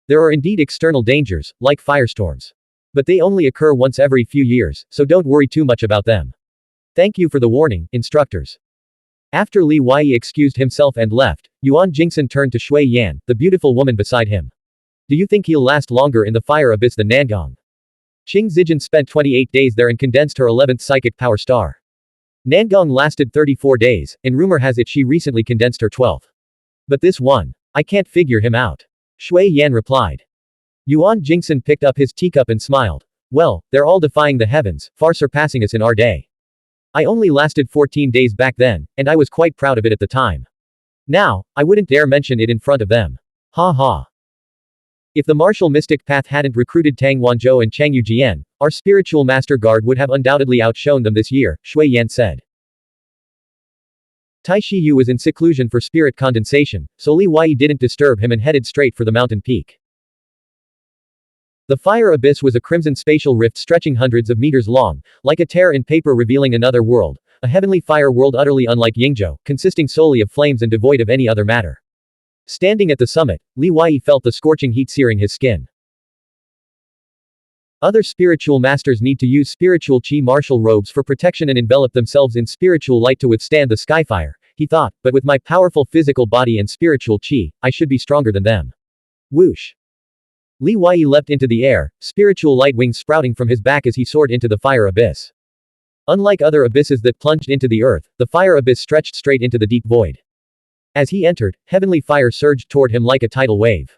There are indeed external dangers, like firestorms. But they only occur once every few years, so don't worry too much about them. Thank you for the warning, instructors. After Li Wei excused himself and left, Yuan Jingsen turned to Shui Yan, the beautiful woman beside him. Do you think he'll last longer in the fire abyss than Nangong? Qing Zijin spent 28 days there and condensed her 11th psychic power star. Nangong lasted 34 days, and rumor has it she recently condensed her 12th. But this one, I can't figure him out. Shui Yan replied. Yuan Jingsen picked up his teacup and smiled. Well, they're all defying the heavens, far surpassing us in our day. I only lasted 14 days back then, and I was quite proud of it at the time. Now, I wouldn't dare mention it in front of them. Ha ha. If the martial mystic path hadn't recruited Tang Wanzhou and Changyu Jian, our spiritual master guard would have undoubtedly outshone them this year, Shui Yan said. Tai Shiyu was in seclusion for spirit condensation, so Li Wei didn't disturb him and headed straight for the mountain peak. The fire abyss was a crimson spatial rift stretching hundreds of meters long, like a tear in paper revealing another world, a heavenly fire world utterly unlike Yingzhou, consisting solely of flames and devoid of any other matter. Standing at the summit, Li Wei felt the scorching heat searing his skin. Other spiritual masters need to use spiritual chi martial robes for protection and envelop themselves in spiritual light to withstand the skyfire, he thought, but with my powerful physical body and spiritual chi, I should be stronger than them. Whoosh! Li Wei leapt into the air, spiritual light wings sprouting from his back as he soared into the fire abyss. Unlike other abysses that plunged into the earth, the fire abyss stretched straight into the deep void. As he entered, heavenly fire surged toward him like a tidal wave.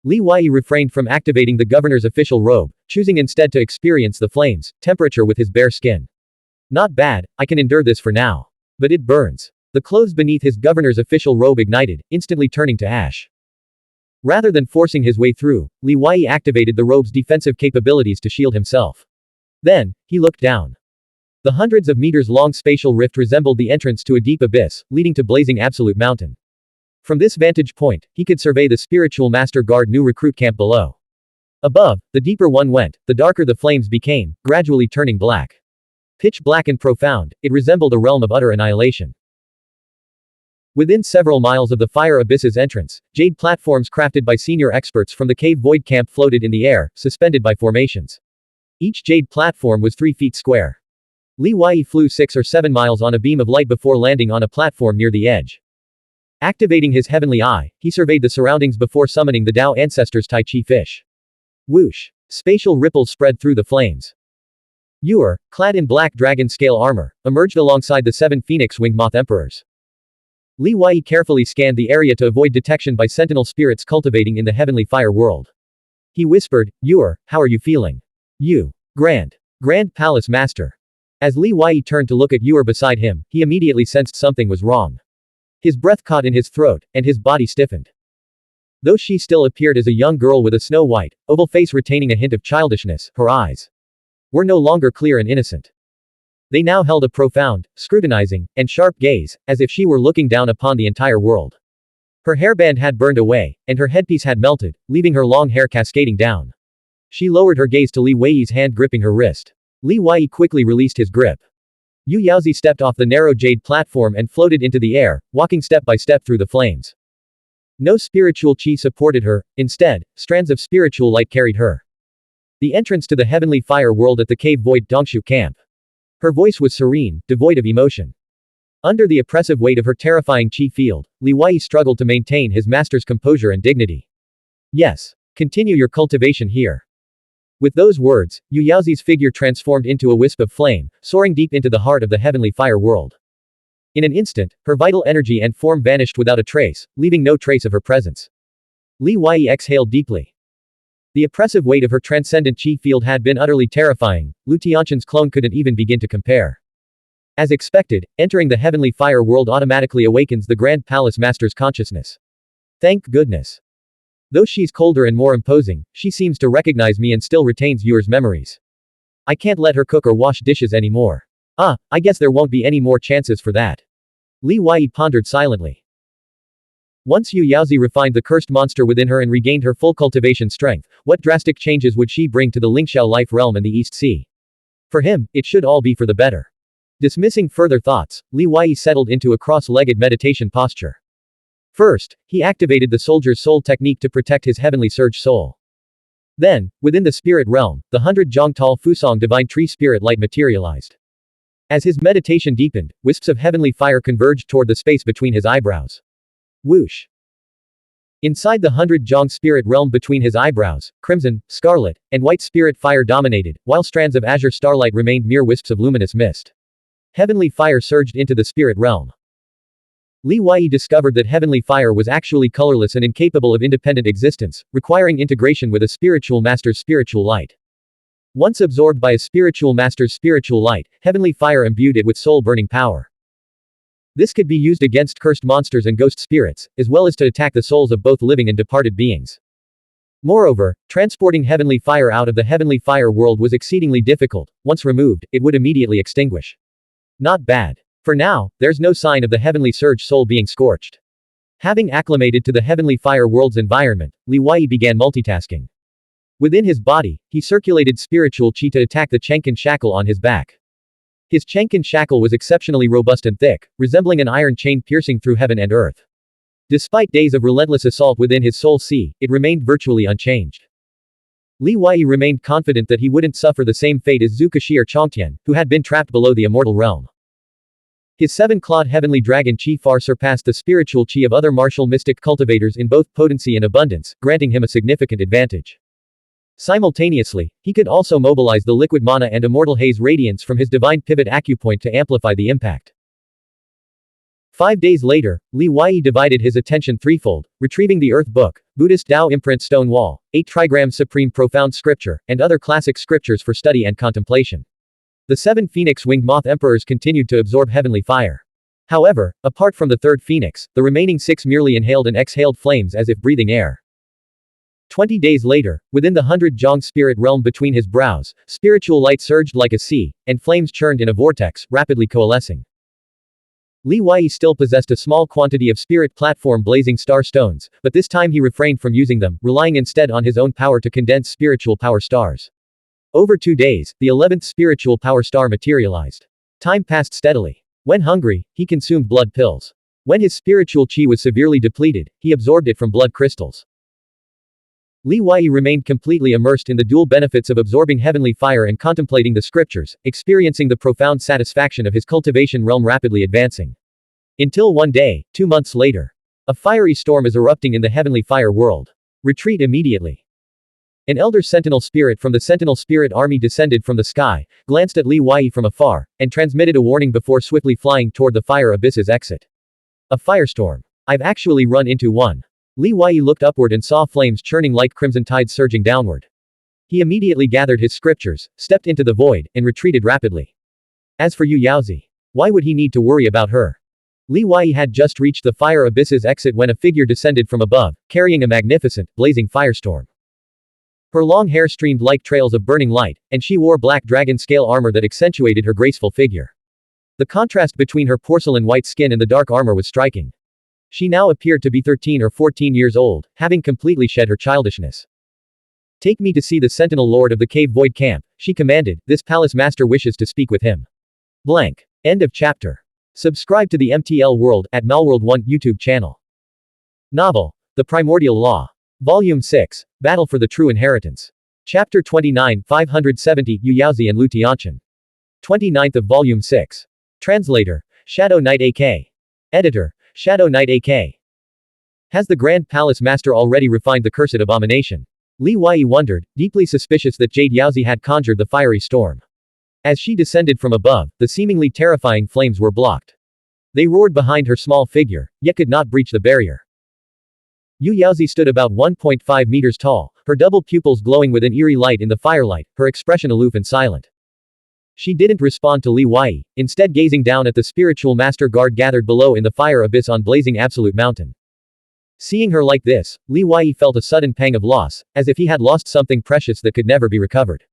Li Wei refrained from activating the governor's official robe, choosing instead to experience the flames, temperature with his bare skin. Not bad, I can endure this for now. But it burns. The clothes beneath his governor's official robe ignited, instantly turning to ash. Rather than forcing his way through, Li Wei activated the robe's defensive capabilities to shield himself. Then, he looked down. The hundreds of meters long spatial rift resembled the entrance to a deep abyss, leading to blazing absolute mountain. From this vantage point, he could survey the spiritual master guard new recruit camp below. Above, the deeper one went, the darker the flames became, gradually turning black. Pitch black and profound, it resembled a realm of utter annihilation. Within several miles of the fire abyss's entrance, jade platforms crafted by senior experts from the cave void camp floated in the air, suspended by formations. Each jade platform was 3 feet square. Li Wei flew 6 or 7 miles on a beam of light before landing on a platform near the edge. Activating his heavenly eye, he surveyed the surroundings before summoning the Tao ancestors' Tai Chi fish. Whoosh! Spatial ripples spread through the flames. Yuer, clad in black dragon-scale armor, emerged alongside the 7 phoenix-winged moth emperors. Li Wei carefully scanned the area to avoid detection by sentinel spirits cultivating in the heavenly fire world. He whispered, Yuer, how are you feeling? You. Grand Palace Master. As Li Wei turned to look at Yuer beside him, he immediately sensed something was wrong. His breath caught in his throat, and his body stiffened. Though she still appeared as a young girl with a snow-white, oval face retaining a hint of childishness, her eyes were no longer clear and innocent. They now held a profound, scrutinizing, and sharp gaze, as if she were looking down upon the entire world. Her hairband had burned away, and her headpiece had melted, leaving her long hair cascading down. She lowered her gaze to Li Wei's hand gripping her wrist. Li Wei quickly released his grip. Yu Yaozi stepped off the narrow jade platform and floated into the air, walking step by step through the flames. No spiritual chi supported her, instead, strands of spiritual light carried her. The entrance to the heavenly fire world at the cave void Dongshu camp. Her voice was serene, devoid of emotion. Under the oppressive weight of her terrifying chi field, Li Wei struggled to maintain his master's composure and dignity. Yes. Continue your cultivation here. With those words, Yu Yaozi's figure transformed into a wisp of flame, soaring deep into the heart of the heavenly fire world. In an instant, her vital energy and form vanished without a trace, leaving no trace of her presence. Li Wei exhaled deeply. The oppressive weight of her transcendent chi field had been utterly terrifying. Lu Tianshan's clone couldn't even begin to compare. As expected, entering the heavenly fire world automatically awakens the Grand Palace Master's consciousness. Thank goodness. Though she's colder and more imposing, she seems to recognize me and still retains Yuer's memories. I can't let her cook or wash dishes anymore. I guess there won't be any more chances for that. Li Wei pondered silently. Once Yu Yaozi refined the cursed monster within her and regained her full cultivation strength, what drastic changes would she bring to the Lingxiao life realm and the East Sea? For him, it should all be for the better. Dismissing further thoughts, Li Wei settled into a cross-legged meditation posture. First, he activated the soldier's soul technique to protect his heavenly surge soul. Then, within the spirit realm, the 100 Zhongtal Fusong divine tree spirit light materialized. As his meditation deepened, wisps of heavenly fire converged toward the space between his eyebrows. Whoosh! Inside the 100 Zhong spirit realm between his eyebrows, crimson, scarlet, and white spirit fire dominated, while strands of azure starlight remained mere wisps of luminous mist. Heavenly fire surged into the spirit realm. Li Wei discovered that heavenly fire was actually colorless and incapable of independent existence, requiring integration with a spiritual master's spiritual light. Once absorbed by a spiritual master's spiritual light, heavenly fire imbued it with soul-burning power. This could be used against cursed monsters and ghost spirits, as well as to attack the souls of both living and departed beings. Moreover, transporting heavenly fire out of the heavenly fire world was exceedingly difficult. Once removed, it would immediately extinguish. Not bad. For now, there's no sign of the heavenly surge soul being scorched. Having acclimated to the heavenly fire world's environment, Li Wei began multitasking. Within his body, he circulated spiritual chi to attack the Shencang shackle on his back. His Shencang shackle was exceptionally robust and thick, resembling an iron chain piercing through heaven and earth. Despite days of relentless assault within his soul sea, it remained virtually unchanged. Li Wei remained confident that he wouldn't suffer the same fate as Zhu Keshi or Chongtian, who had been trapped below the immortal realm. His 7-clawed heavenly dragon chi far surpassed the spiritual chi of other martial mystic cultivators in both potency and abundance, granting him a significant advantage. Simultaneously, he could also mobilize the liquid mana and immortal haze radiance from his divine pivot acupoint to amplify the impact. 5 days later, Li Wei divided his attention threefold, retrieving the Earth Book, Buddhist Tao imprint stone wall, 8 trigrams supreme profound scripture, and other classic scriptures for study and contemplation. The 7 phoenix-winged moth emperors continued to absorb heavenly fire. However, apart from the third phoenix, the remaining 6 merely inhaled and exhaled flames as if breathing air. 20 days later, within the 100 Zhong spirit realm between his brows, spiritual light surged like a sea, and flames churned in a vortex, rapidly coalescing. Li Wei still possessed a small quantity of spirit platform blazing star stones, but this time he refrained from using them, relying instead on his own power to condense spiritual power stars. Over 2 days, the 11th spiritual power star materialized. Time passed steadily. When hungry, he consumed blood pills. When his spiritual chi was severely depleted, he absorbed it from blood crystals. Li Wei remained completely immersed in the dual benefits of absorbing heavenly fire and contemplating the scriptures, experiencing the profound satisfaction of his cultivation realm rapidly advancing. Until one day, 2 months later. A fiery storm is erupting in the heavenly fire world. Retreat immediately. An elder sentinel spirit from the sentinel spirit army descended from the sky, glanced at Li Wei from afar, and transmitted a warning before swiftly flying toward the fire abyss's exit. A firestorm. I've actually run into one. Li Wei looked upward and saw flames churning like crimson tides surging downward. He immediately gathered his scriptures, stepped into the void, and retreated rapidly. As for Yu Yaozi, why would he need to worry about her? Li Wei had just reached the fire abyss's exit when a figure descended from above, carrying a magnificent, blazing firestorm. Her long hair streamed like trails of burning light, and she wore black dragon-scale armor that accentuated her graceful figure. The contrast between her porcelain white skin and the dark armor was striking. She now appeared to be 13 or 14 years old, having completely shed her childishness. Take me to see the Sentinel Lord of the Cave Void Camp, she commanded, this palace master wishes to speak with him. Blank. End of chapter. Subscribe to the MTL World at Malworld 1 YouTube channel. Novel. The Primordial Law. Volume 6. Battle for the True Inheritance. Chapter 29, 570, Yu Yaozi and Lu Tianchen. 29th of Volume 6. Translator. Shadow Knight AK. Editor. Shadow Knight AK. Has the Grand Palace Master already refined the cursed abomination? Li Wei wondered, deeply suspicious that Jade Yaozi had conjured the fiery storm. As she descended from above, the seemingly terrifying flames were blocked. They roared behind her small figure, yet could not breach the barrier. Yu Yaozi stood about 1.5 meters tall, her double pupils glowing with an eerie light in the firelight, her expression aloof and silent. She didn't respond to Li Wei, instead gazing down at the spiritual master guard gathered below in the fire abyss on blazing absolute mountain. Seeing her like this, Li Wei felt a sudden pang of loss, as if he had lost something precious that could never be recovered.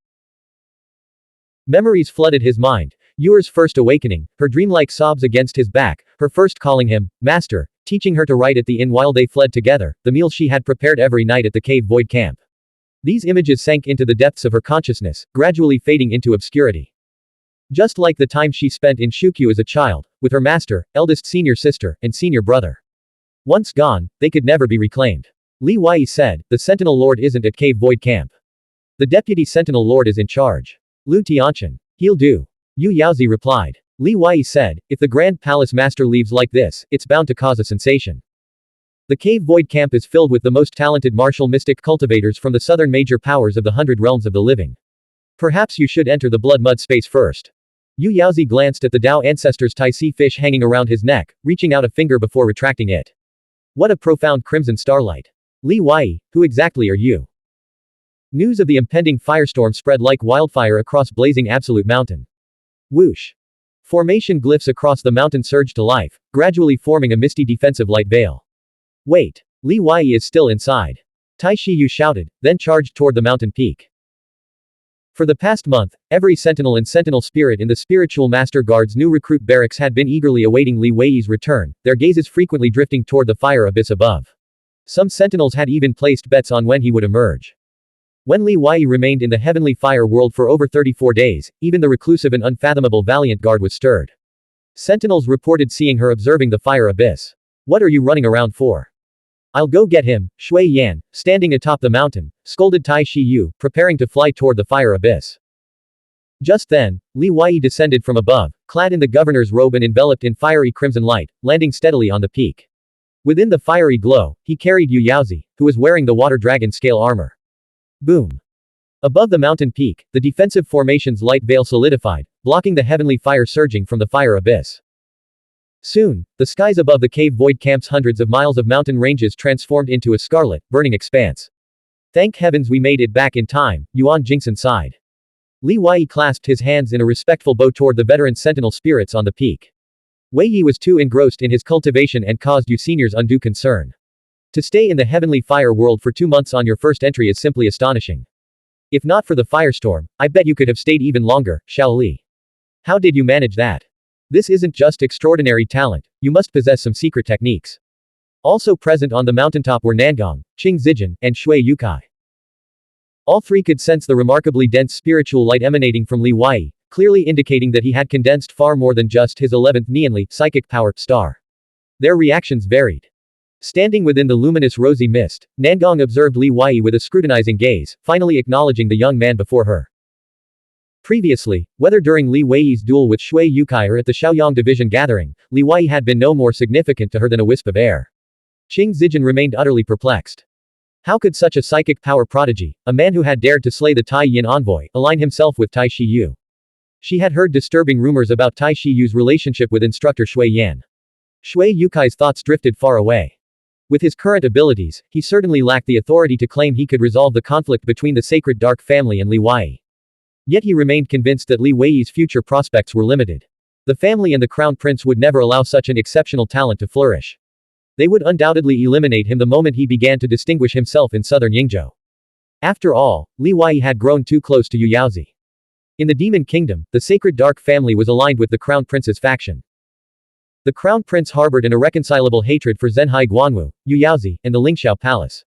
Memories flooded his mind, Yuer's first awakening, her dreamlike sobs against his back, her first calling him, Master, teaching her to write at the inn while they fled together, the meal she had prepared every night at the cave void camp. These images sank into the depths of her consciousness, gradually fading into obscurity. Just like the time she spent in Shukyu as a child, with her master, eldest senior sister, and senior brother. Once gone, they could never be reclaimed. Li Wei said, the Sentinel Lord isn't at Cave Void Camp. The Deputy Sentinel Lord is in charge. Lu Tianchen. He'll do. Yu Yaozi replied. Li Wei said, if the Grand Palace Master leaves like this, it's bound to cause a sensation. The Cave Void Camp is filled with the most talented martial mystic cultivators from the southern major powers of the 100 realms of the living. Perhaps you should enter the blood mud space first. Yu Yaozi glanced at the Dao Ancestor's Tai Si fish hanging around his neck, reaching out a finger before retracting it. What a profound crimson starlight. Li Wei, who exactly are you? News of the impending firestorm spread like wildfire across blazing absolute mountain. Whoosh. Formation glyphs across the mountain surged to life, gradually forming a misty defensive light veil. Wait. Li Wei is still inside. Tai Shiyu shouted, then charged toward the mountain peak. For the past month, every sentinel and sentinel spirit in the spiritual master guard's new recruit barracks had been eagerly awaiting Li Wei's return, their gazes frequently drifting toward the fire abyss above. Some sentinels had even placed bets on when he would emerge. When Li Wei remained in the heavenly fire world for over 34 days, even the reclusive and unfathomable valiant guard was stirred. Sentinels reported seeing her observing the fire abyss. What are you running around for? I'll go get him, Shui Yan, standing atop the mountain, scolded Tai Shiyu, preparing to fly toward the fire abyss. Just then, Li Wei descended from above, clad in the governor's robe and enveloped in fiery crimson light, landing steadily on the peak. Within the fiery glow, he carried Yu Yaozi, who was wearing the water dragon scale armor. Boom. Above the mountain peak, the defensive formation's light veil solidified, blocking the heavenly fire surging from the fire abyss. Soon, the skies above the cave void camp's hundreds of miles of mountain ranges transformed into a scarlet, burning expanse. Thank heavens we made it back in time, Yuan Jingsen sighed. Li Wei clasped his hands in a respectful bow toward the veteran sentinel spirits on the peak. Wei Yi was too engrossed in his cultivation and caused you seniors undue concern. To stay in the heavenly fire world for 2 months on your first entry is simply astonishing. If not for the firestorm, I bet you could have stayed even longer, Xiao Li. How did you manage that? This isn't just extraordinary talent, you must possess some secret techniques. Also present on the mountaintop were Nangong, Qing Zijin, and Shui Yukai. All three could sense the remarkably dense spiritual light emanating from Li Wei, clearly indicating that he had condensed far more than just his 11th Nianli psychic power star. Their reactions varied. Standing within the luminous rosy mist, Nangong observed Li Wei with a scrutinizing gaze, finally acknowledging the young man before her. Previously, whether during Li Wei's duel with Shui Yukai or at the Shaoyang division gathering, Li Wei had been no more significant to her than a wisp of air. Qing Zijin remained utterly perplexed. How could such a psychic power prodigy, a man who had dared to slay the Tai Yin envoy, align himself with Tai Shiyu? She had heard disturbing rumors about Tai Shiyu's relationship with instructor Shui Yan. Shui Yukai's thoughts drifted far away. With his current abilities, he certainly lacked the authority to claim he could resolve the conflict between the sacred dark family and Li Wei. Yet he remained convinced that Li Wei's future prospects were limited. The family and the crown prince would never allow such an exceptional talent to flourish. They would undoubtedly eliminate him the moment he began to distinguish himself in southern Yingzhou. After all, Li Wei had grown too close to Yu Yaozi. In the Demon Kingdom, the sacred dark family was aligned with the crown prince's faction. The crown prince harbored an irreconcilable hatred for Zhenhai Guanwu, Yu Yaozi, and the Lingxiao Palace.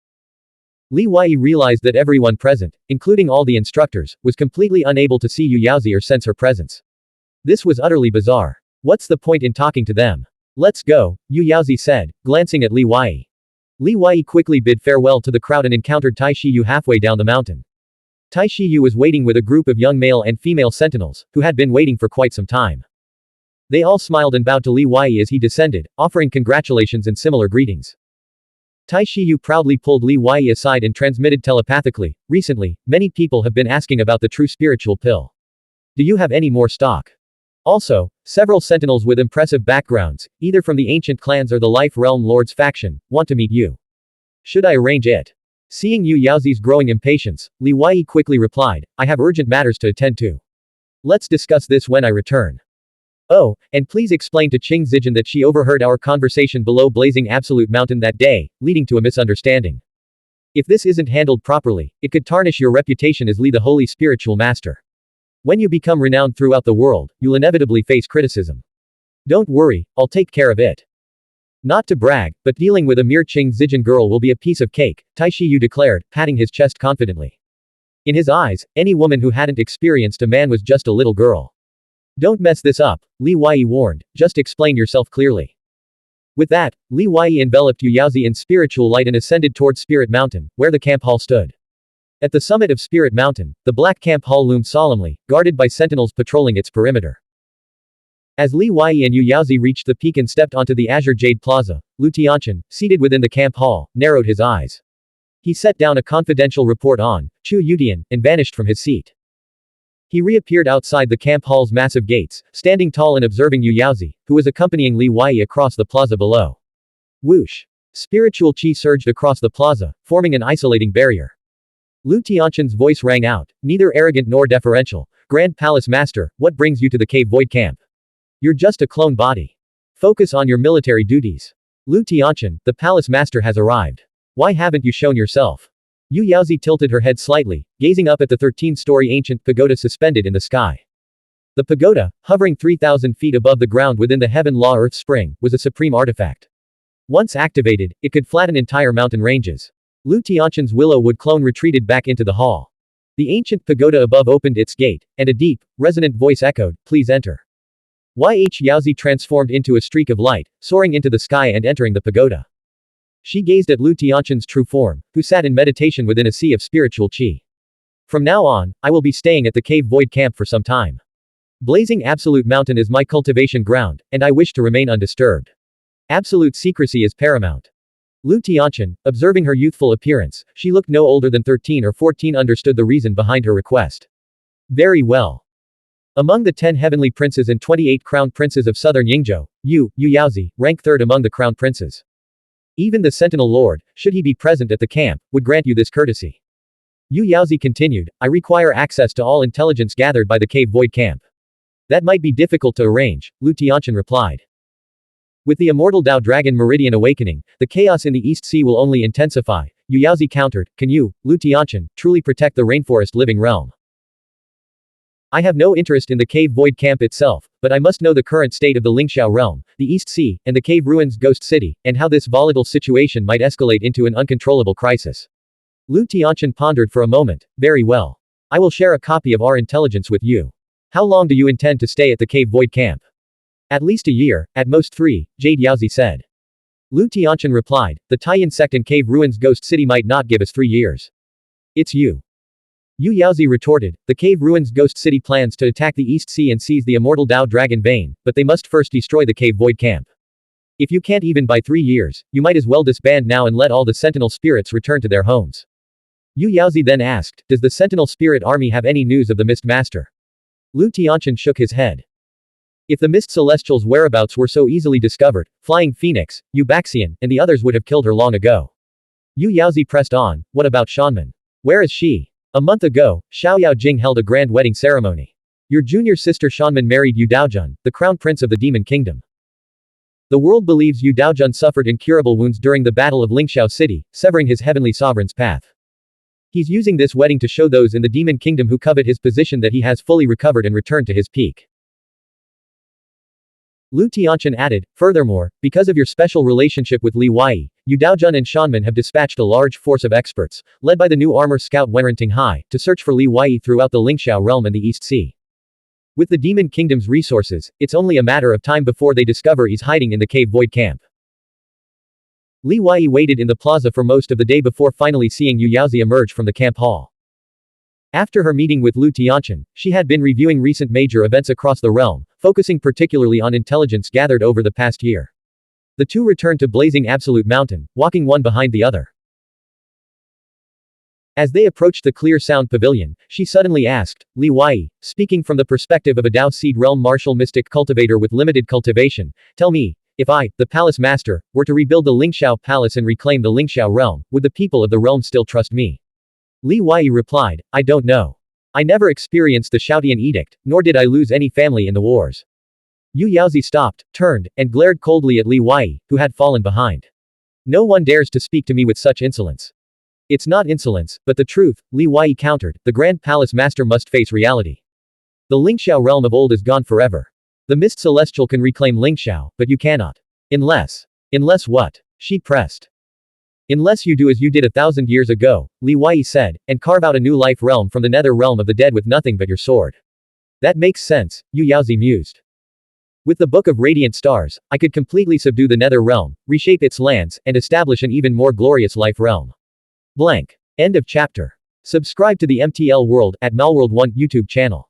Li Wei realized that everyone present, including all the instructors, was completely unable to see Yu Yaozi or sense her presence. This was utterly bizarre. What's the point in talking to them? Let's go, Yu Yaozi said, glancing at Li Wei. Li Wei quickly bid farewell to the crowd and encountered Tai Shiyu halfway down the mountain. Tai Shiyu was waiting with a group of young male and female sentinels, who had been waiting for quite some time. They all smiled and bowed to Li Wei as he descended, offering congratulations and similar greetings. Tai Shiyu proudly pulled Li Wei aside and transmitted telepathically, "Recently, many people have been asking about the true spiritual pill. Do you have any more stock? Also, several sentinels with impressive backgrounds, either from the ancient clans or the Life Realm Lord's faction, want to meet you. Should I arrange it?" Seeing Yu Yaozi's growing impatience, Li Wei quickly replied, "I have urgent matters to attend to. Let's discuss this when I return. Oh, and please explain to Qing Zijin that she overheard our conversation below Blazing Absolute Mountain that day, leading to a misunderstanding. If this isn't handled properly, it could tarnish your reputation as Li the Holy Spiritual Master. When you become renowned throughout the world, you'll inevitably face criticism. Don't worry, I'll take care of it." Not to brag, but dealing with a mere Qing Zijin girl will be a piece of cake, Tai Shiyu declared, patting his chest confidently. In his eyes, any woman who hadn't experienced a man was just a little girl. "Don't mess this up," Li Wei warned, "just explain yourself clearly." With that, Li Wei enveloped Yu Yaozi in spiritual light and ascended towards Spirit Mountain, where the camp hall stood. At the summit of Spirit Mountain, the black camp hall loomed solemnly, guarded by sentinels patrolling its perimeter. As Li Wei and Yu Yaozi reached the peak and stepped onto the Azure Jade Plaza, Lu Tianchen, seated within the camp hall, narrowed his eyes. He set down a confidential report on Chu Yutian, and vanished from his seat. He reappeared outside the camp hall's massive gates, standing tall and observing Yu Yaozi, who was accompanying Li Wei across the plaza below. Whoosh! Spiritual chi surged across the plaza, forming an isolating barrier. Lu Tianchen's voice rang out, neither arrogant nor deferential. "Grand Palace Master, what brings you to the Cave Void Camp? You're just a clone body. Focus on your military duties." "Lu Tianchen, the Palace Master has arrived. Why haven't you shown yourself?" Yu Yaozi tilted her head slightly, gazing up at the 13-story ancient pagoda suspended in the sky. The pagoda, hovering 3,000 feet above the ground within the Heaven Law Earth Spring, was a supreme artifact. Once activated, it could flatten entire mountain ranges. Lu Tianchen's willow wood clone retreated back into the hall. The ancient pagoda above opened its gate, and a deep, resonant voice echoed, "Please enter." Yaozi transformed into a streak of light, soaring into the sky and entering the pagoda. She gazed at Lu Tianchen's true form, who sat in meditation within a sea of spiritual qi. "From now on, I will be staying at the Cave Void Camp for some time. Blazing Absolute Mountain is my cultivation ground, and I wish to remain undisturbed. Absolute secrecy is paramount." Lu Tianchen, observing her youthful appearance, she looked no older than 13 or 14, understood the reason behind her request. "Very well. Among the 10 heavenly princes and 28 crown princes of southern Yingzhou, Yu Yaozi, rank third among the crown princes. Even the Sentinel Lord, should he be present at the camp, would grant you this courtesy." Yu Yaozi continued, "I require access to all intelligence gathered by the Cave Void Camp." "That might be difficult to arrange," Lu Tianchen replied. "With the immortal Dao Dragon Meridian awakening, the chaos in the East Sea will only intensify," Yu Yaozi countered. "Can you, Lu Tianchen, truly protect the rainforest living realm?" I have no interest in the cave void camp itself, but I must know the current state of the Lingxiao realm, the East Sea, and the cave ruins ghost city, and how this volatile situation might escalate into an uncontrollable crisis. Lu Tianqian pondered for a moment. Very well. I will share a copy of our intelligence with you. How long do you intend to stay at the cave void camp? At least a year, at most 3, Jade Yaozi said. Lu Tianqian replied, the Taiyan sect and cave ruins ghost city might not give us 3 years. It's you. Yu Yaozi retorted, the cave ruins ghost city plans to attack the East Sea and seize the immortal Dao dragon vein, but they must first destroy the cave void camp. If you can't even by 3 years, you might as well disband now and let all the sentinel spirits return to their homes. Yu Yaozi then asked, does the sentinel spirit army have any news of the Mist Master? Lu Tianqian shook his head. If the Mist Celestial's whereabouts were so easily discovered, Flying Phoenix, Yu Baxian, and the others would have killed her long ago. Yu Yaozi pressed on, what about Xuanhuan? Where is she? A month ago, Xiaoyao Jing held a grand wedding ceremony. Your junior sister Xuanhuan married Yu Daojun, the crown prince of the demon kingdom. The world believes Yu Daojun suffered incurable wounds during the battle of Lingxiao City, severing his heavenly sovereign's path. He's using this wedding to show those in the demon kingdom who covet his position that he has fully recovered and returned to his peak. Lu Tianqian added, furthermore, because of your special relationship with Li Wei, Yu Daojun and Xuanhuan have dispatched a large force of experts, led by the new armor scout Wenren Hai, to search for Li Wei throughout the Lingxiao realm and the East Sea. With the demon kingdom's resources, it's only a matter of time before they discover he's hiding in the cave void camp. Li Wei waited in the plaza for most of the day before finally seeing Yu Yaozi emerge from the camp hall. After her meeting with Lu Tianqian, she had been reviewing recent major events across the realm, focusing particularly on intelligence gathered over the past year. The two returned to Blazing Absolute Mountain, walking one behind the other. As they approached the Clear Sound Pavilion, she suddenly asked, Li Wei, speaking from the perspective of a Dao Seed Realm martial mystic cultivator with limited cultivation, tell me, if I, the Palace Master, were to rebuild the Lingxiao Palace and reclaim the Lingxiao realm, would the people of the realm still trust me? Li Wei replied, I don't know. I never experienced the Shoutian Edict, nor did I lose any family in the wars. Yu Yaozi stopped, turned, and glared coldly at Li Wei, who had fallen behind. No one dares to speak to me with such insolence. It's not insolence, but the truth, Li Wei countered, the Grand Palace Master must face reality. The Lingxiao realm of old is gone forever. The Mist Celestial can reclaim Lingxiao, but you cannot. Unless what? She pressed. Unless you do as you did 1,000 years ago, Li Wei said, and carve out a new life realm from the nether realm of the dead with nothing but your sword. That makes sense, Yu Yaozi mused. With the Book of Radiant Stars, I could completely subdue the nether realm, reshape its lands, and establish an even more glorious life realm. Blank. End of chapter. Subscribe to the MTL World at Malworld 1 YouTube channel.